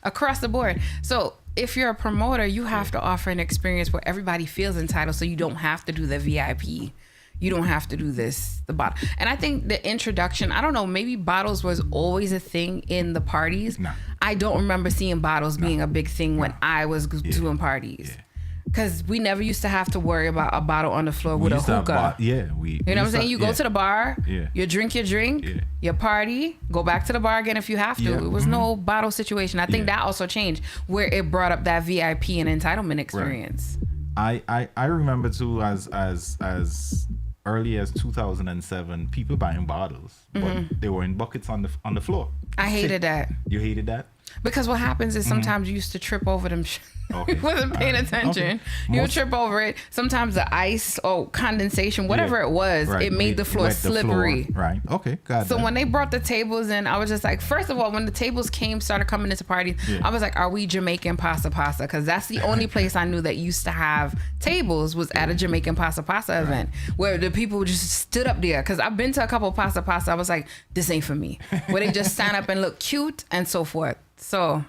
Across the board. So if you're a promoter, you have to offer an experience where everybody feels entitled, so you don't have to do the VIP. You don't have to do the bottle. And I think the introduction, I don't know, maybe bottles was always a thing in the parties. No. I don't remember seeing bottles being a big thing when I was doing parties. Yeah. Because we never used to have to worry about a bottle on the floor with a hookah. You know what I'm saying? You go to the bar, you drink your drink, you party, go back to the bar again if you have to. Yeah. It was no bottle situation. I think that also changed, where it brought up that VIP and entitlement experience. Right. I remember too, as early as 2007, people buying bottles, but they were in buckets on the floor. I hated that. You hated that? Because what happens is sometimes you used to trip over them. Okay. Wasn't paying attention. Okay. You would trip over it. Sometimes the ice or condensation, whatever it was, it made the floor slippery. Right. Okay. Got so when they brought the tables in, I was just like, first of all, when the tables started coming into parties, I was like, are we Jamaican pasta? Because that's the only place I knew that used to have tables was at a Jamaican pasta event where the people just stood up there. Because I've been to a couple of pasta. I was like, this ain't for me. Where they just stand up and look cute and so forth. So...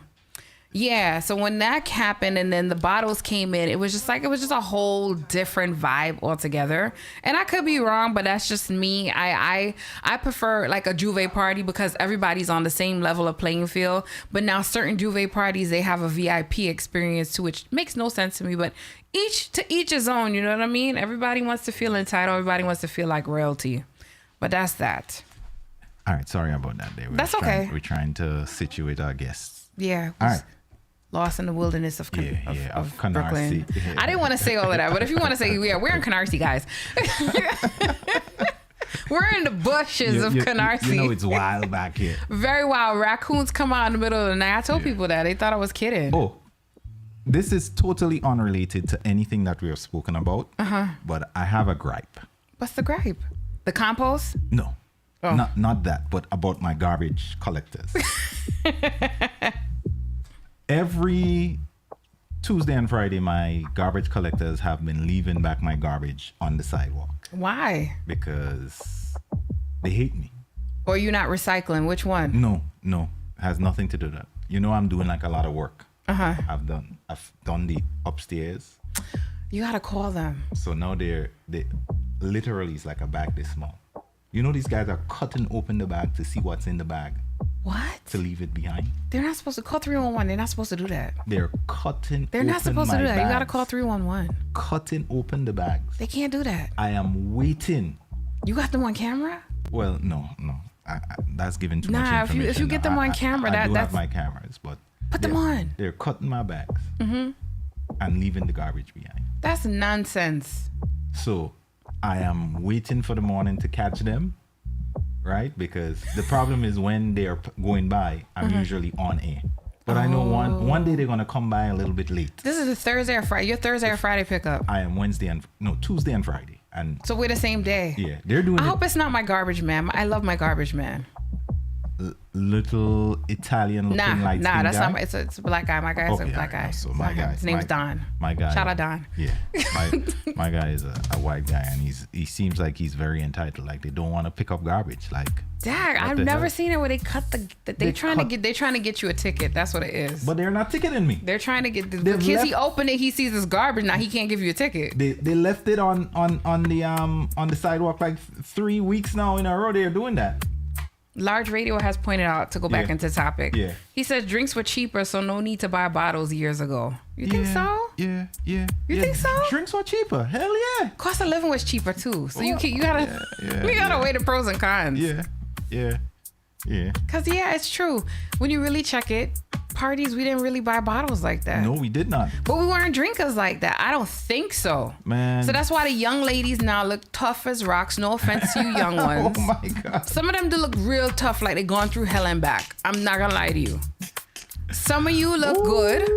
Yeah, so when that happened and then the bottles came in, it was just a whole different vibe altogether. And I could be wrong, but that's just me. I prefer like a Juve party because everybody's on the same level of playing field. But now certain Juve parties, they have a VIP experience too, which makes no sense to me. But each his own, you know what I mean? Everybody wants to feel entitled. Everybody wants to feel like royalty. But that's that. All right, sorry about that. That's okay. We're trying to situate our guests. Yeah. All right. Lost in the wilderness of Brooklyn. Canarsie. Yeah. I didn't want to say all of that, but if you want to say, yeah, we're in Canarsie, guys. We're in the bushes of Canarsie. You know it's wild back here. Very wild. Raccoons come out in the middle of the night. I told people that. They thought I was kidding. Oh, this is totally unrelated to anything that we have spoken about. But I have a gripe. What's the gripe? The compost? No. Oh. Not that, but about my garbage collectors. Every Tuesday and Friday, my garbage collectors have been leaving back my garbage on the sidewalk. Why? Because they hate me. Or you're not recycling? Which one? No. It has nothing to do with that. You know, I'm doing like a lot of work. I've done the upstairs. You gotta call them. So now they literally it's like a bag this small. You know, these guys are cutting open the bag to see what's in the bag. What? To leave it behind. They're not supposed to call 311. They're not supposed to do that. They're cutting. They're not supposed to do that. Bags. You gotta call 311. Cutting open the bags. They can't do that. I am waiting. You got them on camera? Well, no. That's giving too much information. If you get them on camera, I do that's have my cameras, but put them on. They're cutting my bags and leaving the garbage behind. That's nonsense. So I am waiting for the morning to catch them. Right? Because the problem is when they're going by, I'm usually on air. But I know one day they're going to come by a little bit late. This is a Thursday or Friday. Your Thursday or Friday pickup. I am Tuesday and Friday. And so we're the same day. Yeah. They're doing I hope it's not my garbage man. I love my garbage man. Little Italian looking light Nah, that's guy? not it's a black guy. My guy's a black guy. So my guy. His name's Don. My guy. Shout out Don. Yeah. My guy is a white guy and he seems like he's very entitled. Like they don't want to pick up garbage. Like Dag, I've never seen it where they cut they're trying to get you a ticket. That's what it is. But they're not ticketing me. They're trying to get because he opened it, he sees this garbage, now he can't give you a ticket. They left it on the sidewalk like 3 weeks now in a row. They're doing that. Large Radio has pointed out, to go back into topic. Yeah. He says drinks were cheaper, so no need to buy bottles years ago. You think so? Yeah. You think so? Drinks were cheaper. Hell yeah. Cost of living was cheaper too. So you gotta weigh the pros and cons. Yeah. Cause it's true. When you really check it, parties we didn't really buy bottles like that. No, we did not. But we weren't drinkers like that. I don't think so. Man. So that's why the young ladies now look tough as rocks. No offense to you young ones. Oh my God. Some of them do look real tough, like they gone through hell and back. I'm not gonna lie to you. Some of you look good.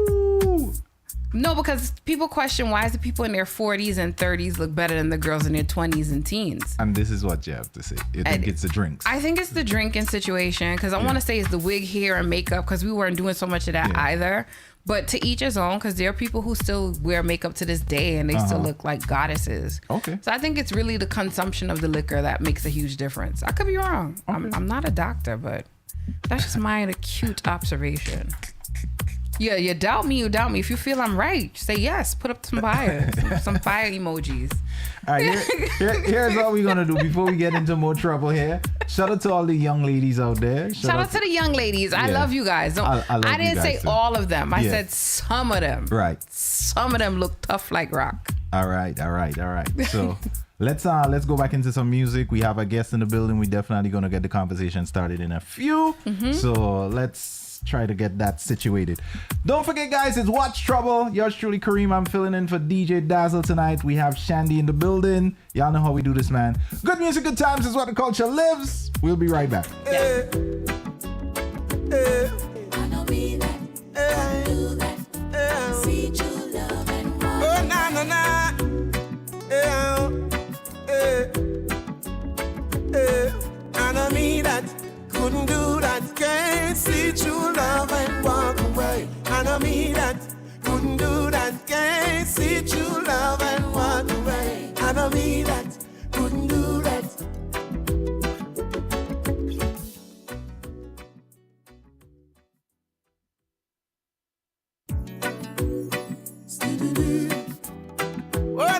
No, because people question why is the people in their 40s and 30s look better than the girls in their 20s and teens. And this is what you have to say. You think it's the drinks? I think it's the drinking situation because I want to say it's the wig, hair, and makeup because we weren't doing so much of that either. But to each his own because there are people who still wear makeup to this day and they still look like goddesses. Okay. So I think it's really the consumption of the liquor that makes a huge difference. I could be wrong. Okay. I'm not a doctor, but that's just my acute observation. Yeah, you doubt me. If you feel I'm right, say yes. Put up some fire, some fire emojis. All right, here's what we're going to do before we get into more trouble here. Shout out to all the young ladies out there. Shout out to the young ladies. I love you guys. I didn't say all of them. I said some of them. Right. Some of them look tough like rock. All right. So let's go back into some music. We have a guest in the building. We definitely going to get the conversation started in a few. So let's try to get that situated. Don't forget, guys, it's Watch Trouble. Yours truly, Kareem. I'm filling in for DJ Dazzle tonight. We have Chandy in the building. Y'all know how we do this, man. Good music, good times is what the culture lives. We'll be right back. Yeah. I know me that, do that, see true love and walk. Oh, na. I know me that, couldn't do that, can't see true love and walk away. I know me that, couldn't do that, can't see true love and walk away. I know me that, couldn't do that.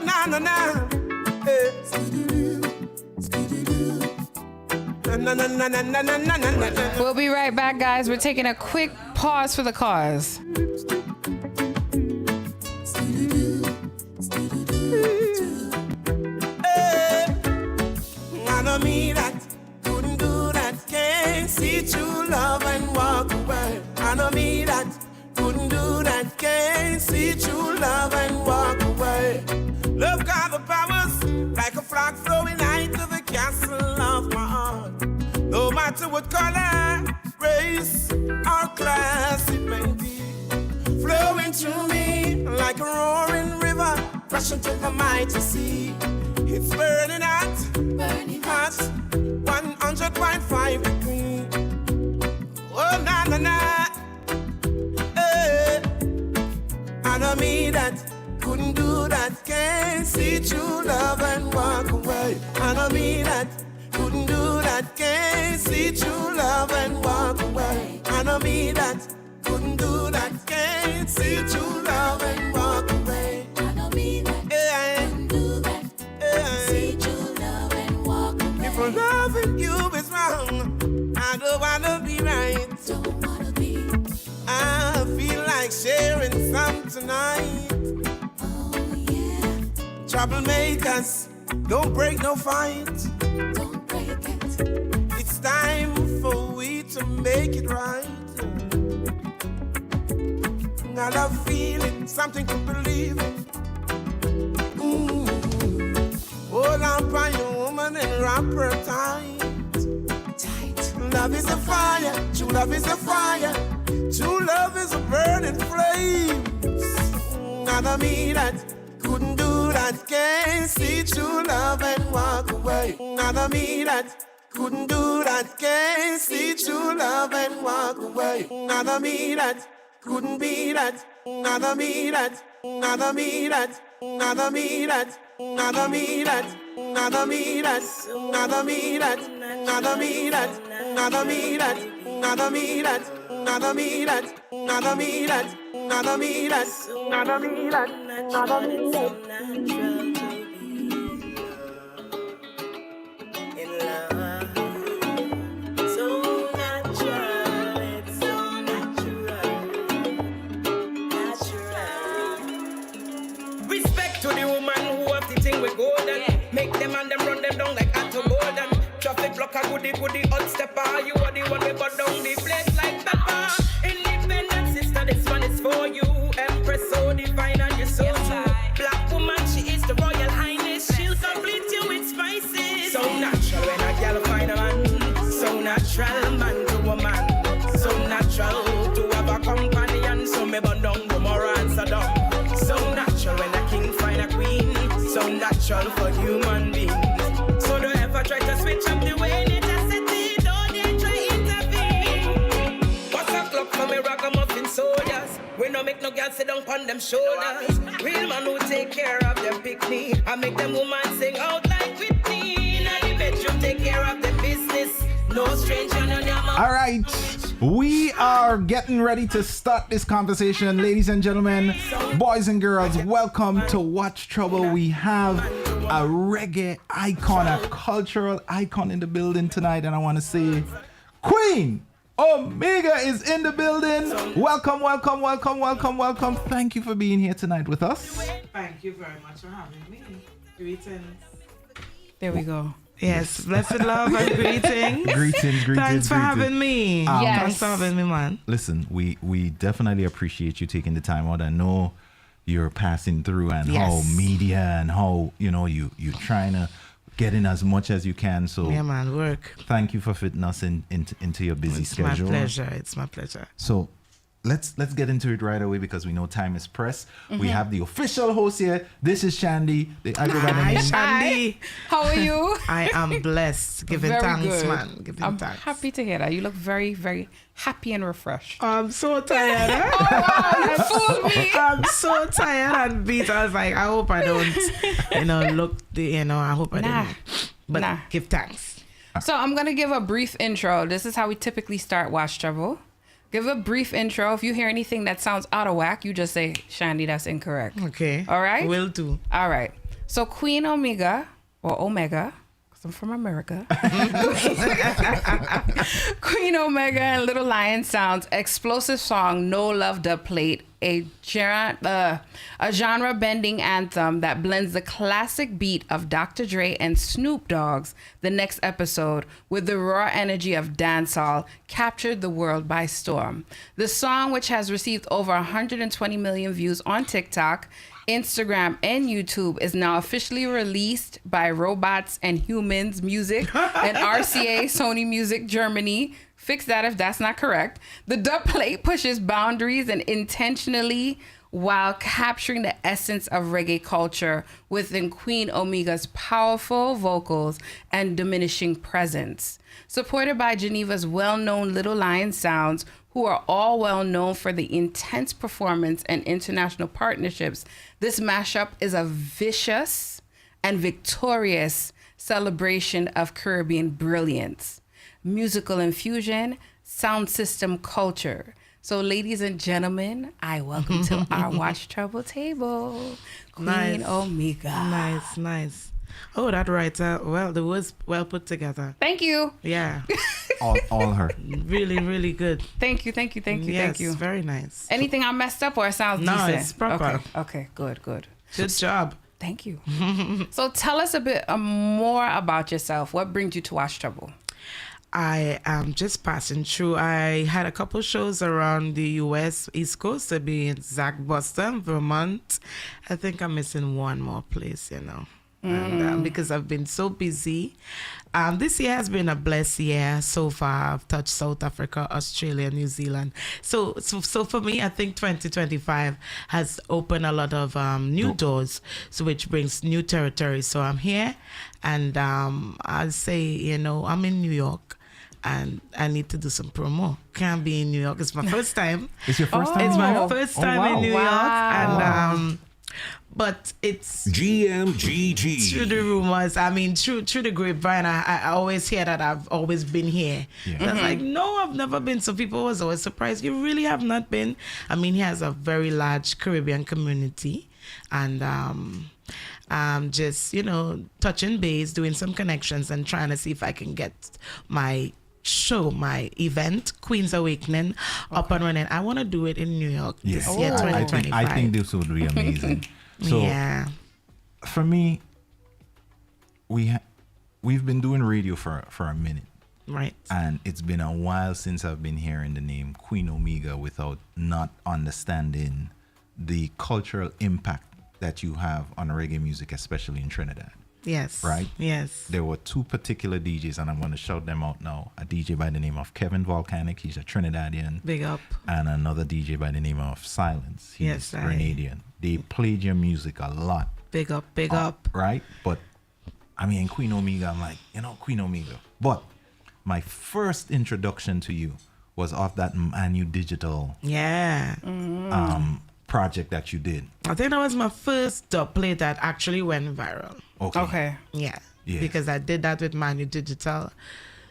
na na na. Na na na na na na na na. We'll be right back, guys. We're taking a quick pause for the cause. I know me that couldn't do that. Can't see true love and walk away. I know me that couldn't do that. Can't see true love and walk away. Love got the powers like a flag flowing out to the castle of my heart. No matter what color, race, or class it may be, flowing through me like a roaring river, rushing to the mighty sea. It's burning hot, 100.5 degrees. Oh, na na na. I know me that couldn't do that. Can't see true love and walk away. I know me that couldn't do that. Can't see true love and walk away. I know me that couldn't do that. Can't see true love and walk away. I know me that couldn't do that. See true love and walk away. If loving you is wrong, I don't wanna be right. Don't wanna be. I feel like sharing some tonight. Oh yeah. Troublemakers, don't break no fight. Don't break it. It's time for we to make it right. I love feeling something to believe in. Hold on by your woman and wrap her tight. Love is a fire, true love is a fire. True love is a burning flame. I know me that couldn't do that. Can't see true love and walk away. I know me that couldn't do that. Can't see true love and walk away. I know me that couldn't be that. I know me that. I know me that. I know me that. I know me that. I know me that. I know me that. I know me that. I know me that. I know me that. I know me that. I know me that. I know me that. I know me that. I know me that. Make them and them run them down like Atto Golden. Traffic blocker, goody hot stepper. You are the one we put down the place like pepper. Independent sister, this one is for you. Empress so divine and you're so true. Black woman, she is the royal highness. She'll complete you with spices. So natural when a girl find a man. So natural man to a man. So natural to have a companion. So me burn down Gomorrah and Sodom. So natural when a king find a queen. So natural for human beings. So don't ever try to switch up the way necessity. Don't dare try intervene. What's a clock for me ragamuffin soldiers? We no make no girl sit down on them shoulders. Real man who take care of them picnic. I make them woman sing out like Whitney. Now the bedroom take care of the business. No stranger on your mouth. All right, we are getting ready to start this conversation, ladies and gentlemen, boys and girls. Welcome to Watch Trouble. We have a reggae icon, a cultural icon in the building tonight, and I want to say, Queen Omega is in the building. Welcome, welcome, welcome, welcome, welcome. Thank you for being here tonight with us. Thank you very much for having me. Greetings. There we go. Yes, blessed love and greetings. Greetings. Thanks for having me. Yes. Thanks for having me, man. Listen, we definitely appreciate you taking the time out. I know you're passing through and Yes. how media and how, you trying to get in as much as you can. So Yeah, man, work. thank you for fitting us into your busy schedule. It's my pleasure. So let's get into it right away because we know time is pressed. We have the official host here. This is Chandy. I go by the Hi, name. Chandy. How are you? I am blessed. Giving Very thanks, good. man. Giving I'm thanks. happy to hear that. You look very, very happy and refreshed. I'm so tired. Oh, wow, you fooled me. I'm so tired and beat. I was like, I hope I don't, I hope I Nah. didn't. But Nah. give thanks. So I'm going to give a brief intro. This is how we typically start Watch Trouble. Give a brief intro. If you hear anything that sounds out of whack, you just say, Shandy, that's incorrect. Okay. All right? Will do. All right. So Queen Omega, or Omega, because I'm from America. Queen Omega and Little Lion Sound's explosive song No Love Dub Plate, a genre-bending anthem that blends the classic beat of Dr. Dre and Snoop Dogg's The Next Episode with the raw energy of dancehall, captured the world by storm. The song, which has received over 120 million views on TikTok, Instagram, and YouTube, is now officially released by Robots and Humans Music and RCA Sony Music Germany. Fix that if that's not correct. The dub plate pushes boundaries and intentionally while capturing the essence of reggae culture within Queen Omega's powerful vocals and diminishing presence. Supported by Geneva's well-known Little Lion Sounds, who are all well known for the intense performance and international partnerships, this mashup is a vicious and victorious celebration of Caribbean brilliance, musical infusion, sound system culture. So, ladies and gentlemen, I welcome to our Watch Trouble table, Queen Omega. Nice. Oh, that right. Well, the words well put together. Thank you. Yeah. all her. Really, really good. Thank you. Yes, very nice. Anything I messed up or it sounds No, decent? it's proper. Okay, good. Good job. Thank you. So tell us a bit more about yourself. What brings you to Watch Trouble? I am just passing through. I had a couple shows around the U.S. East Coast, to be in Zach, Boston, Vermont. I think I'm missing one more place, and, because I've been so busy. This year has been a blessed year so far. I've touched South Africa, Australia, New Zealand. So for me, I think 2025 has opened a lot of new doors, so which brings new territory. So I'm here, and I'll say, I'm in New York, and I need to do some promo. Can't be in New York. It's my first time. It's your first time? It's my first time in New York, and but it's GMGG. through the rumors. Through the grapevine, I always hear that I've always been here. Yeah. I was like, no, I've never been. So people was always surprised. You really have not been? He has a very large Caribbean community, and just touching base, doing some connections, and trying to see if I can get my event, Queen's Awakening, up and running. I want to do it in New York this year, 2025. I think this would be amazing. So, for me, we've been doing radio for a minute. Right. And it's been a while since I've been hearing the name Queen Omega without not understanding the cultural impact that you have on reggae music, especially in Trinidad. Yes. Right? Yes. There were two particular DJs, and I'm going to shout them out now. A DJ by the name of Kevin Volcanic, he's a Trinidadian. Big up. And another DJ by the name of Silence, he's Grenadian. They played your music a lot. Big up. Right? But, Queen Omega, I'm like, Queen Omega. But my first introduction to you was off that Manu Digital project that you did. I think that was my first dub plate that actually went viral. Okay. Yeah. Because I did that with Manu Digital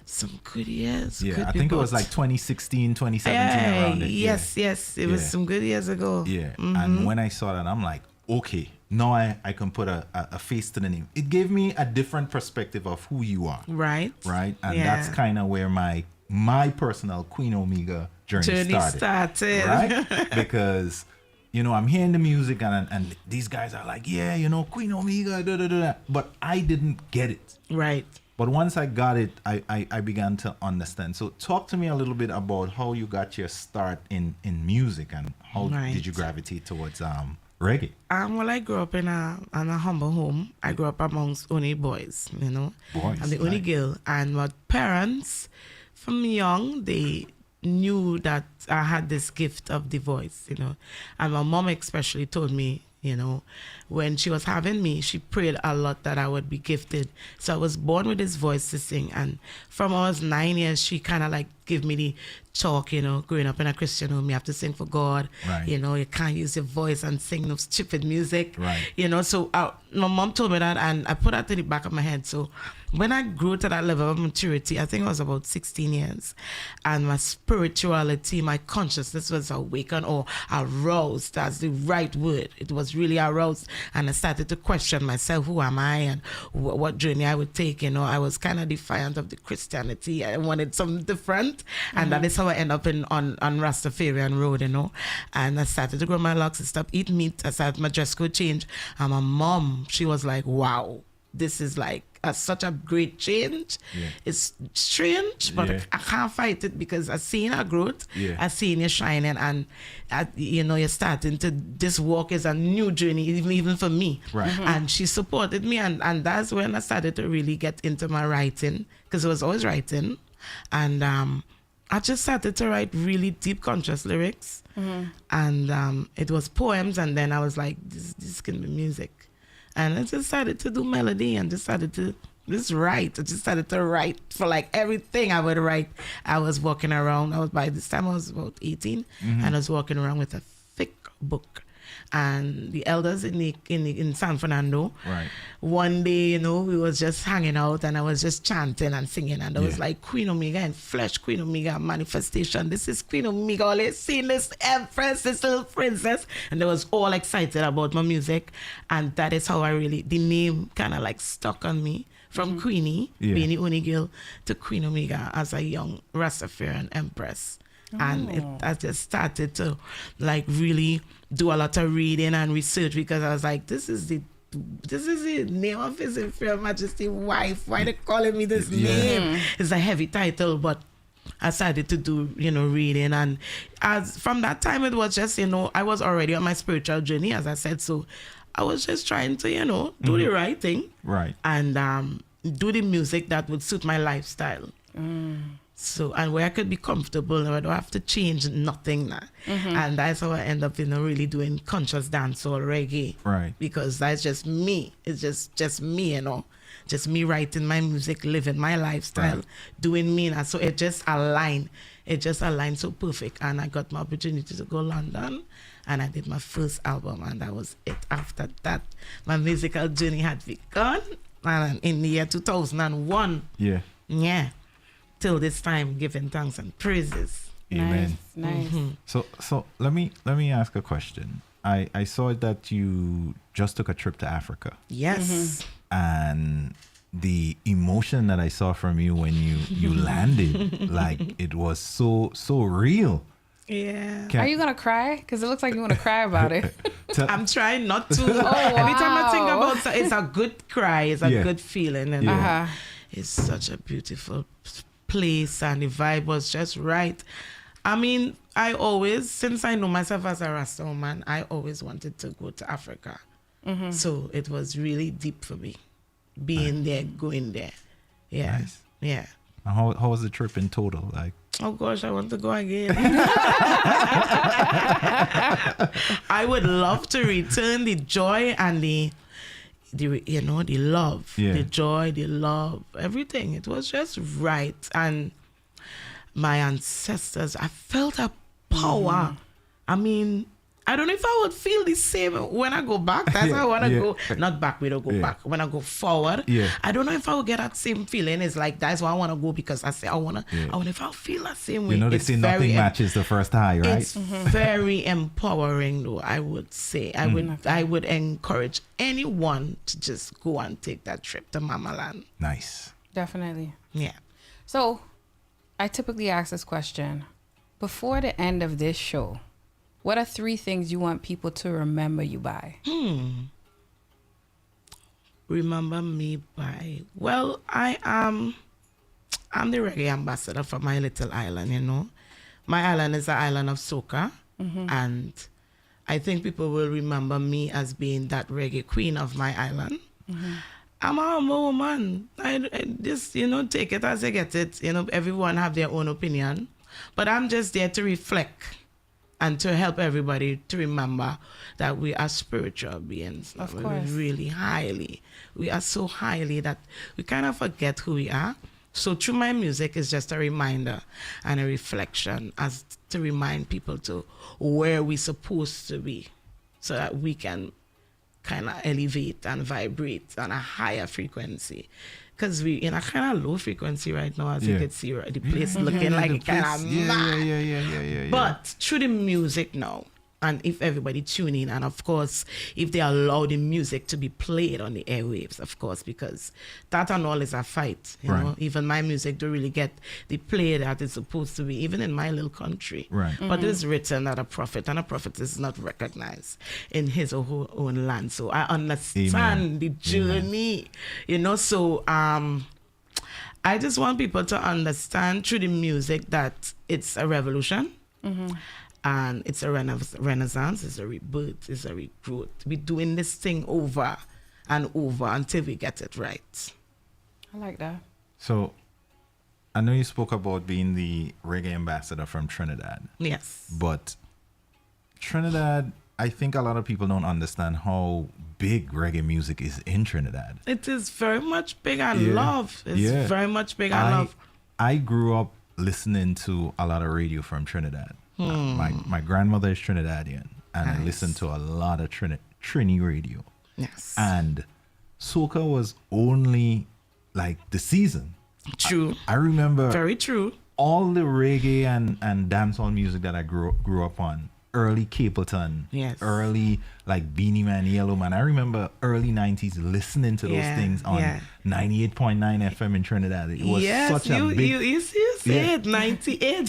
some good years. Yeah, I think it was like 2016, 2017 around it. Yes. It was some good years ago. Yeah. And when I saw that, I'm like, okay, now I can put a face to the name. It gave me a different perspective of who you are. Right. And that's kind of where my personal Queen Omega journey started. Right? Because I'm hearing the music and these guys are like, Queen Omega, da, da, da, da. But I didn't get it. Right. But once I got it, I began to understand. So talk to me a little bit about how you got your start in music and how did you gravitate towards reggae? Well, I grew up in a humble home. I grew up amongst only boys, Boys. I'm the only girl. And my parents, from young, they knew that I had this gift of the voice, And my mom especially told me, when she was having me, she prayed a lot that I would be gifted. So I was born with this voice to sing. And from I was 9 years, she kind of like give me the talk, you know, growing up in a Christian home, you have to sing for God. Right. You know, you can't use your voice and sing no stupid music. Right. You know, so my mom told me that, and I put that in the back of my head. So when I grew to that level of maturity, I think I was about 16 years, and my spirituality, my consciousness was awakened or aroused. That's the right word. It was really aroused, and I started to question myself, who am I, and what journey I would take. You know, I was kind of defiant of the Christianity. I wanted something different, and that is how I end up on Rastafarian Road, you know. And I started to grow my locks and stop eat meat. I started my dress code change, and my mom, she was like, wow, this is like such a great change. Yeah. It's strange, but I can't fight it because I've seen her growth. Yeah. I've seen you shining, and you know, you're starting to, this walk is a new journey, even for me. Right. And she supported me, and that's when I started to really get into my writing, because I was always writing. And I just started to write really deep conscious lyrics. And it was poems, and then I was like, this can be music. And I just started to do melody and just started to just write. I just started to write for like everything I would write. I was walking around. By this time I was about 18, and I was walking around with a thick book. And the elders in San Fernando, Right. one day, you know, we was just hanging out, and I was just chanting and singing, and I was like, Queen Omega in flesh, Queen Omega manifestation. This is Queen Omega. All seen this empress, this little princess, and they was all excited about my music, and that is how the name kind of like stuck on me. From Queenie, being the only girl, to Queen Omega as a young Rastafarian empress. And I just started to like really do a lot of reading and research, because I was like, this is the name of His Imperial Majesty wife. Why they calling me this name? It's a heavy title, but I started to do, you know, reading, and as from that time it was just, you know, I was already on my spiritual journey, as I said, so I was just trying to, you know, do the right thing, Right. and do the music that would suit my lifestyle. So, and where I could be comfortable, and I don't have to change nothing now. And that's how I end up, you know, really doing conscious dancehall reggae. Right. Because that's just me. It's just me, you know. Just me writing my music, living my lifestyle, doing me now. So it just aligned. It just aligned so perfect. And I got my opportunity to go London, and I did my first album, and that was it. After that, my musical journey had begun. And in the year 2001. Yeah. Yeah. Till this time, giving thanks and praises. Amen. Nice. So let me ask a question. I saw that you just took a trip to Africa, Yes. and the emotion that I saw from you when you landed, like it was so real. Yeah. Are you gonna cry? Because it looks like you want to cry about it. I'm trying not to. wow. Anytime I think about it, it's a good cry. It's a good feeling. And Yeah. it's such a beautiful place, and the vibe was just right. I mean, I always, since I know myself as a Rasta woman, I always wanted to go to Africa. So it was really deep for me, being there, going there. Yeah. Nice. Yeah. How was the trip in total? Like, oh gosh, I want to go again. I would love to return. The joy and the you know, the love, the joy, the love, everything. It was just right. And my ancestors, I felt a power. I mean, I don't know if I would feel the same when I go back. That's how I want to go. Not back, we don't go back. When I go forward, I don't know if I will get that same feeling. It's like, that's why I want to go, because I say, I want to, if I'll feel that same way. you know, they say nothing matches the first high, right? It's very empowering, though, I would say. I would encourage anyone to just go and take that trip to Mama Land. Nice. Definitely. Yeah. So, I typically ask this question. Before the end of this show, what are 3 things you want people to remember you by? Remember me by, well, I'm the reggae ambassador for my little island, you know. My island is the island of Soca, and I think people will remember me as being that reggae queen of my island. I'm a humble woman. I just, you know, take it as I get it. You know, everyone have their own opinion, but I'm just there to reflect and to help everybody to remember that we are spiritual beings. Of we're course. really highly. We are so highly that we kind of forget who we are. So through my music is just a reminder and a reflection as to remind people to where we're supposed to be so that we can kind of elevate and vibrate on a higher frequency. Because we in a kind of low frequency right now, as you can see, right? The place looking like it kind of mad. Yeah. But through the music now, and if everybody tune in, and of course, if they allow the music to be played on the airwaves, of course, because that and all is a fight. You know, even my music don't really get the play that it's supposed to be, even in my little country. Right. But it is written that a prophet, and a prophet is not recognized in his or her own land. So I understand the journey, you know. So I just want people to understand through the music that it's a revolution. And it's a renaissance, it's a rebirth, it's a regrowth. We're doing this thing over and over until we get it right. I like that. So, I know you spoke about being the reggae ambassador from Trinidad. Yes. But Trinidad, I think a lot of people don't understand how big reggae music is in Trinidad. It is very much big and love. It's very much big and love. I grew up listening to a lot of radio from Trinidad. My grandmother is Trinidadian, and I listened to a lot of Trini radio. Yes. And soca was only like the season. True. I remember Very true. all the reggae and dancehall music that I grew up on. Early Capleton, early like Beanie Man, Yellow Man. I remember early 90s listening to those things on 98.9 FM in Trinidad. It was such a big... You say it, 98.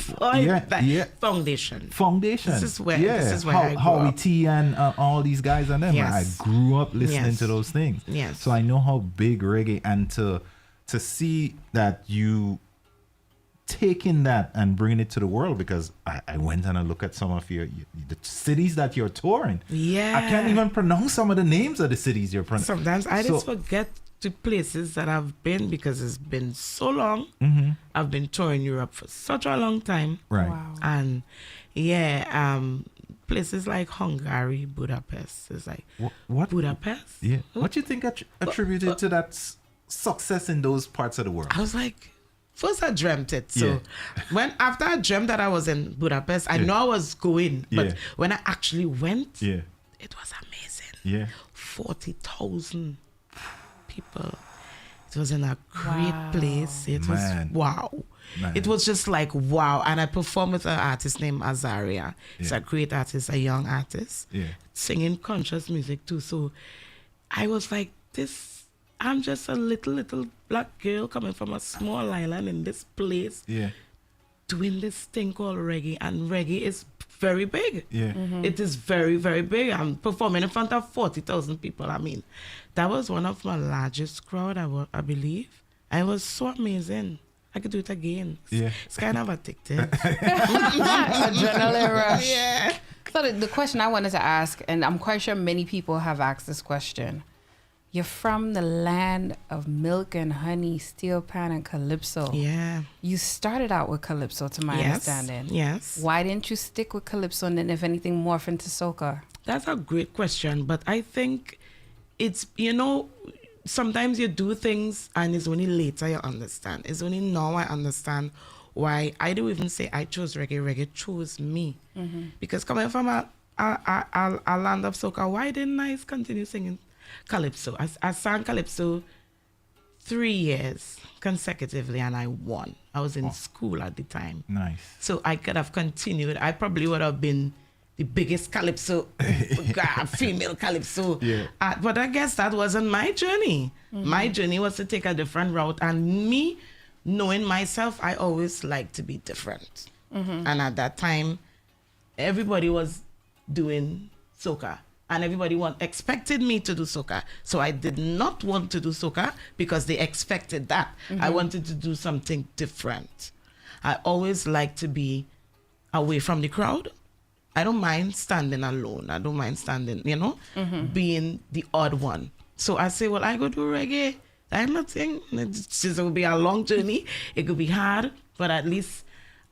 Foundation. This is where, I grew Howie up. T and all these guys and them. I grew up listening to those things. Yes. So I know how big reggae, and to see that you taking that and bringing it to the world, because I went and I look at some of the cities that you're touring. Yeah. I can't even pronounce some of the names of the cities you're pronouncing. Sometimes I just forget the places that I've been because it's been so long. I've been touring Europe for such a long time. Right. Wow. And places like Hungary, Budapest. It's like, what Budapest? Yeah. What do you think attributed to that success in those parts of the world? I was like, first I dreamt it. So after I dreamt that I was in Budapest, I know I was going. But when I actually went, it was amazing. Yeah. 40,000 people. It was in a great place. It was wow. Man. It was just like wow. And I performed with an artist named Azaria. He's a great artist, a young artist. Singing conscious music too. So I was like, I'm just a little black girl coming from a small island in this place doing this thing called reggae, and reggae is very big. It is very, very big. I'm performing in front of 40,000 people. I mean, that was one of my largest crowd, I believe. And it was so amazing. I could do it again. It's kind of addictive. Adrenaline rush. Yeah. So the question I wanted to ask, and I'm quite sure many people have asked this question. You're from the land of milk and honey, steel pan and calypso. Yeah. You started out with calypso, to my understanding. Yes. Why didn't you stick with calypso and then, if anything, morph into soca? That's a great question, but I think it's, sometimes you do things and it's only later you understand. It's only now I understand why I don't even say I chose reggae. Reggae chose me. Because coming from a land of soca, why didn't I continue singing calypso? I sang calypso 3 years consecutively and I won. I was in school at the time. Nice. So I could have continued. I probably would have been the biggest calypso, female calypso. But I guess that wasn't my journey. My journey was to take a different route. And me, knowing myself, I always like to be different. And at that time, everybody was doing soca. And everybody expected me to do soca. So I did not want to do soca because they expected that. I wanted to do something different. I always like to be away from the crowd. I don't mind standing alone. I don't mind standing, being the odd one. So I say, well, I go do reggae. I'm not saying it will be a long journey. It could be hard, but at least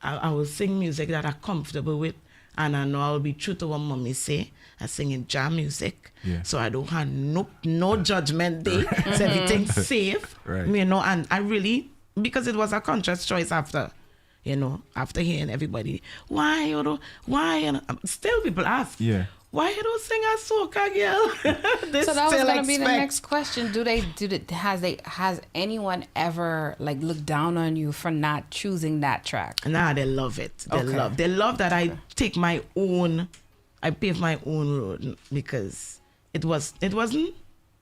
I will sing music that I'm comfortable with. And I know I'll be true to what mommy say. I sing in jam music. So I don't have no judgment there. So everything's safe. Right. And I really because it was a conscious choice after, after hearing everybody, why, and still people ask, why you don't sing a soca, girl? So that was going to be the next question. Has anyone ever like looked down on you for not choosing that track? Nah, they love it. They love that I pave my own road, because it wasn't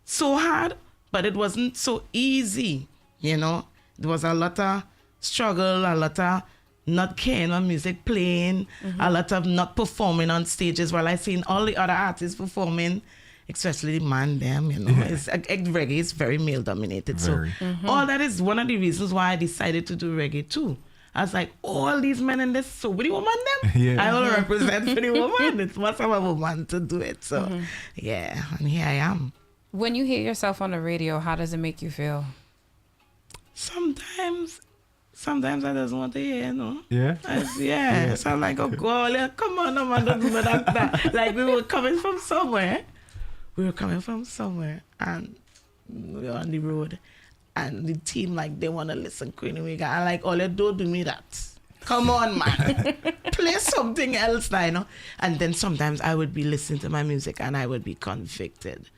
so hard, but it wasn't so easy. There was a lot of struggle, a lot of not caring on music playing, a lot of not performing on stages while I seen all the other artists performing, especially the man them, It's reggae is very male dominated. So all that is one of the reasons why I decided to do reggae too. I was like, all these men and there's so many women them. I all represent for the woman. It must have a woman to do it. So and here I am. When you hear yourself on the radio, how does it make you feel? Sometimes I just want to hear, Yeah? So I'm like, oh God, come on, no man, don't do that. Like we were coming from somewhere. And we were on the road. And the team, like, they want to listen Queen Omega. I'm like, oh, don't do me that. Come on, man. Play something else now, And then sometimes I would be listening to my music and I would be convicted.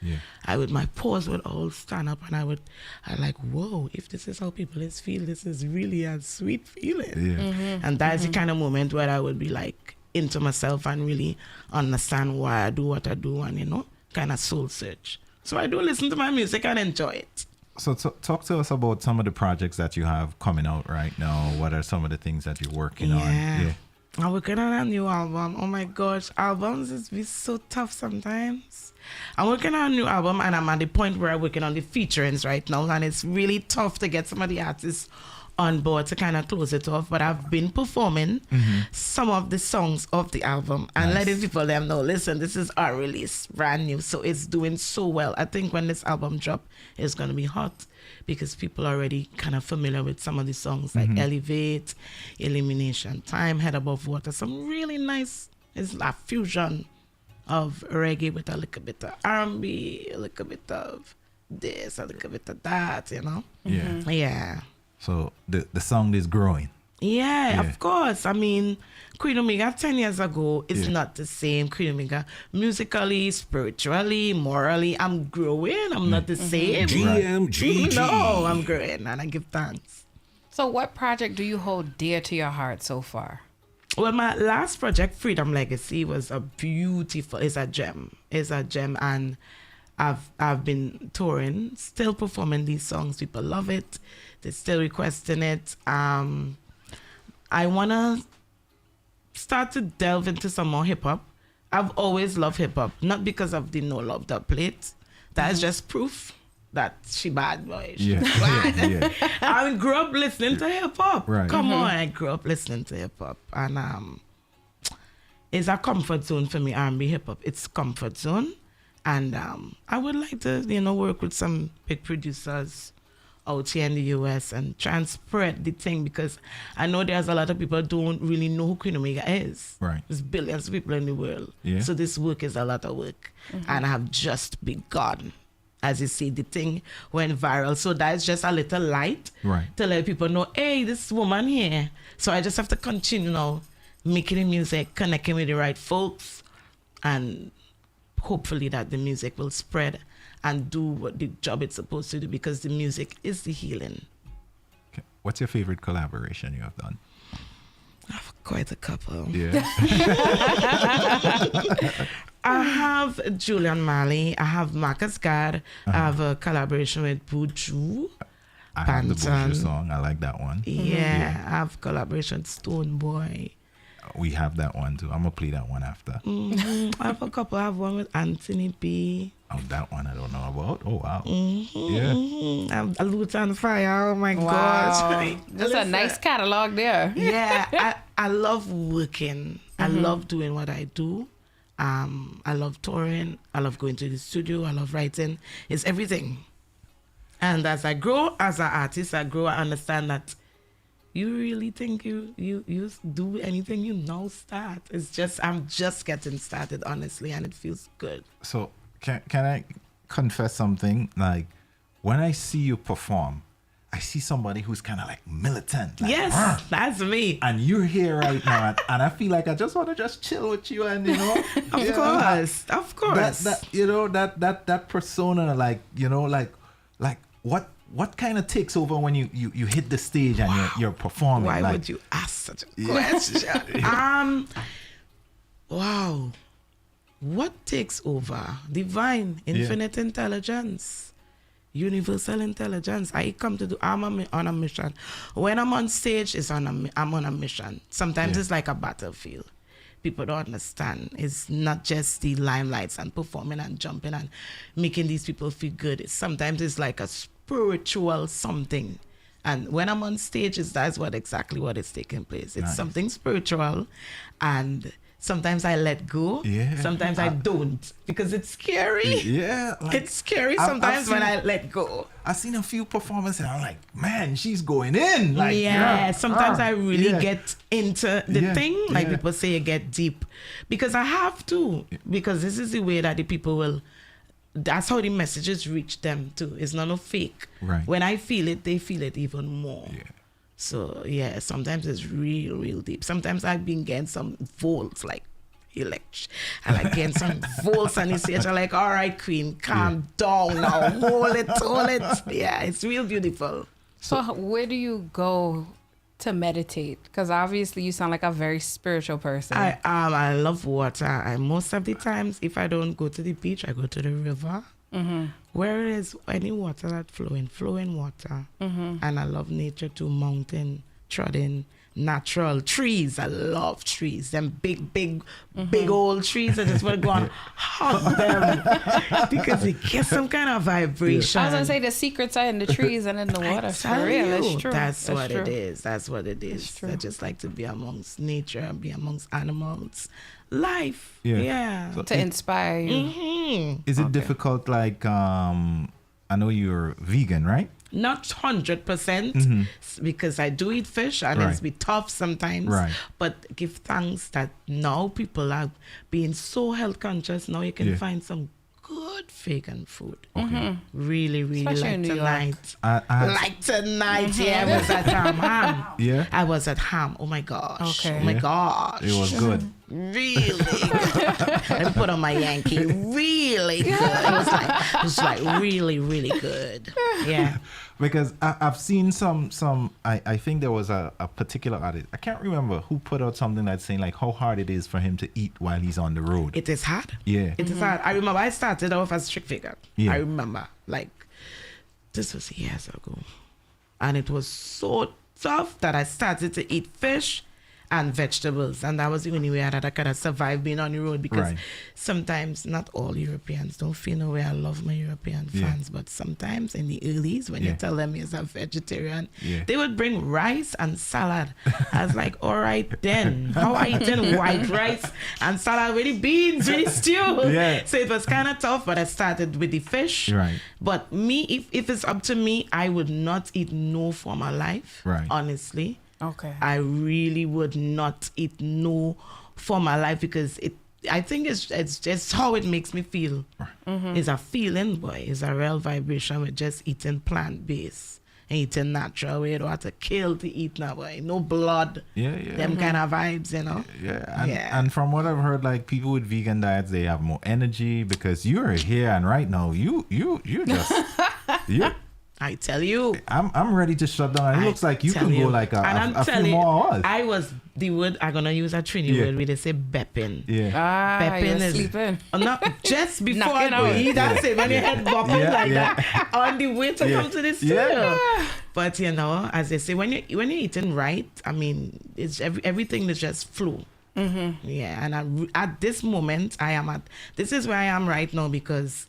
My paws would all stand up and I'm like, whoa, if this is how people feel, this is really a sweet feeling. And that's the kind of moment where I would be like into myself and really understand why I do what I do and, kind of soul search. So I do listen to my music and enjoy it. So talk to us about some of the projects that you have coming out right now. What are some of the things that you're working on? Yeah. I'm working on a new album. Oh my gosh, albums is be so tough sometimes. I'm working on a new album and I'm at the point where I'm working on the featurings right now, and it's really tough to get some of the artists on board to kind of close it off, but I've been performing some of the songs of the album and letting people them know, listen, this is our release, brand new, so it's doing so well. I think when this album drop, it's going to be hot because people are already kind of familiar with some of the songs like Elevate, Elimination Time, Head Above Water, some really nice, it's a fusion of reggae with a little bit of R&B, a little bit of this, a little bit of that, Yeah. So the sound is growing. Yeah, of course. I mean, Queen Omega 10 years ago is not the same. Queen Omega musically, spiritually, morally, I'm growing. I'm not the same. GMGG. No, I'm growing and I give thanks. So what project do you hold dear to your heart so far? Well, my last project, Freedom Legacy, was it's a gem. It's a gem, and I've been touring, still performing these songs. People love it. They're still requesting it. I want to start to delve into some more hip-hop. I've always loved hip-hop, not because of the No Love That plate. That's just proof that she bad, boy. She bad. I grew up listening to hip-hop. Right. Come on, I grew up listening to hip-hop. And it's a comfort zone for me, R&B hip-hop. It's a comfort zone. And I would like to, work with some big producers out here in the US and try and spread the thing, because I know there's a lot of people don't really know who Queen Omega is. Right. There's billions of people in the world. Yeah. So this work is a lot of work. And I have just begun. As you see, the thing went viral. So that's just a little light to let people know, hey, this woman here. So I just have to continue now making the music, connecting with the right folks, and hopefully that the music will spread and do what the job it's supposed to do, because the music is the healing. Okay. What's your favorite collaboration you have done? I have quite a couple. Yeah. I have Julian Marley. I have Marcus God. I have a collaboration with Buju. I have the Buju song. I like that one. Yeah. I have collaboration with Stone Boy. We have that one too. I'm going to play that one after. I have a couple. I have one with Anthony B. Oh, that one I don't know about. Oh, wow. I have a Loot on Fire. Oh, my gosh. That's a nice catalog there. Yeah. I love working. I love doing what I do. I love touring. I love going to the studio. I love writing. It's everything. And as I grow as an artist, I understand that you really think you do anything, you now start. It's just, I'm just getting started, honestly, and it feels good. So can I confess something? Like, when I see you perform, I see somebody who's kind of like militant. Like, Yes, that's me. and you're here right now, and I feel like I just want to just chill with you, and Of course, of course. that persona, like what kind of takes over when you hit the stage and you're performing? Why like, would you ask such a question? Wow. What takes over? Divine, infinite intelligence, universal intelligence. I'm on a mission. When I'm on stage, I'm on a mission. Sometimes it's like a battlefield. People don't understand. It's not just the limelights and performing and jumping and making these people feel good. Sometimes it's like a spiritual something. And when I'm on stage, that's exactly what is taking place. It's something spiritual, and sometimes I let go. Yeah. Sometimes I don't, because it's scary. Yeah. Like, It's scary sometimes when I let go. I've seen a few performances and I'm like, man, she's going in. Like, Sometimes I really get into the thing. Like people say, you get deep. Because I have to. Because this is the way that the people will. That's how the messages reach them too. It's not no fake. Right. When I feel it, they feel it even more. Yeah. So sometimes it's real deep. Sometimes I've been getting some volts, like I like getting some volts on the stage. I'm like, all right, Queen, calm down now. Hold it. Yeah, it's real beautiful. So where do you go to meditate? Because obviously you sound like a very spiritual person. I love water. Most of the times, if I don't go to the beach, I go to the river. Mm-hmm. Where is any water that flowing water. Mm-hmm. And I love nature too, mountain, trodden, natural trees. I love trees. Them big old trees. I just want to go and hug them because it gets some kind of vibration. I was gonna say the secrets are in the trees and in the water. For real, it's true. That's what true. it is. That's what it is. I just like to be amongst nature and be amongst animals. Life. Yeah. So To inspire you. Mm-hmm. is it difficult? Like, I know you're vegan, right? Not 100% because I do eat fish and it's be tough sometimes. Right. But give thanks that now people are being so health conscious. Now you can find some good vegan food. Okay. Really Especially in like New tonight. I Tonight, I was at ham. Yeah. I was at ham. Oh my gosh. Okay. Oh my gosh. It was good. Really good. Let me put on my Yankee. Really good. It was like really good. Yeah. Because I've seen some I think there was a particular artist, I can't remember who put out something that's saying like how hard it is for him to eat while he's on the road. It is hard. Yeah. It is hard. I remember I started off as a strict figure. Yeah. I remember, like, this was years ago. And it was so tough that I started to eat fish and vegetables. And that was the only way that I could have survived being on the road, because sometimes, not all Europeans, don't feel no way I love my European fans, but sometimes in the earlys, when you tell them you're a vegetarian, they would bring rice and salad. I was like, all right then, how are you eating white rice and salad with the beans, with the stew? Yeah. So it was kind of tough, but I started with the fish. Right. But me, if it's up to me, I would not eat no for my life, honestly. Okay. I really would not eat no for my life, because I think it's just how it makes me feel. It's a feeling, boy. It's a real vibration with just eating plant-based and eating natural. We don't have to kill to eat now, boy. No blood. Them kind of vibes, you know. And from what I've heard, like people with vegan diets, they have more energy, because you're here and right now you just I tell you, I'm ready to shut down. It looks like you can go like a few more hours. I was the word I'm gonna use a Trini word where they say bepping. Bepping is sleeping. Not just before I Knocking go out. eat. That's it. When your head bopping like that on the way to come to the studio. But you know, as they say, when you're eating right, I mean, it's everything is just flow. Yeah, and at this moment, this is where I am right now, because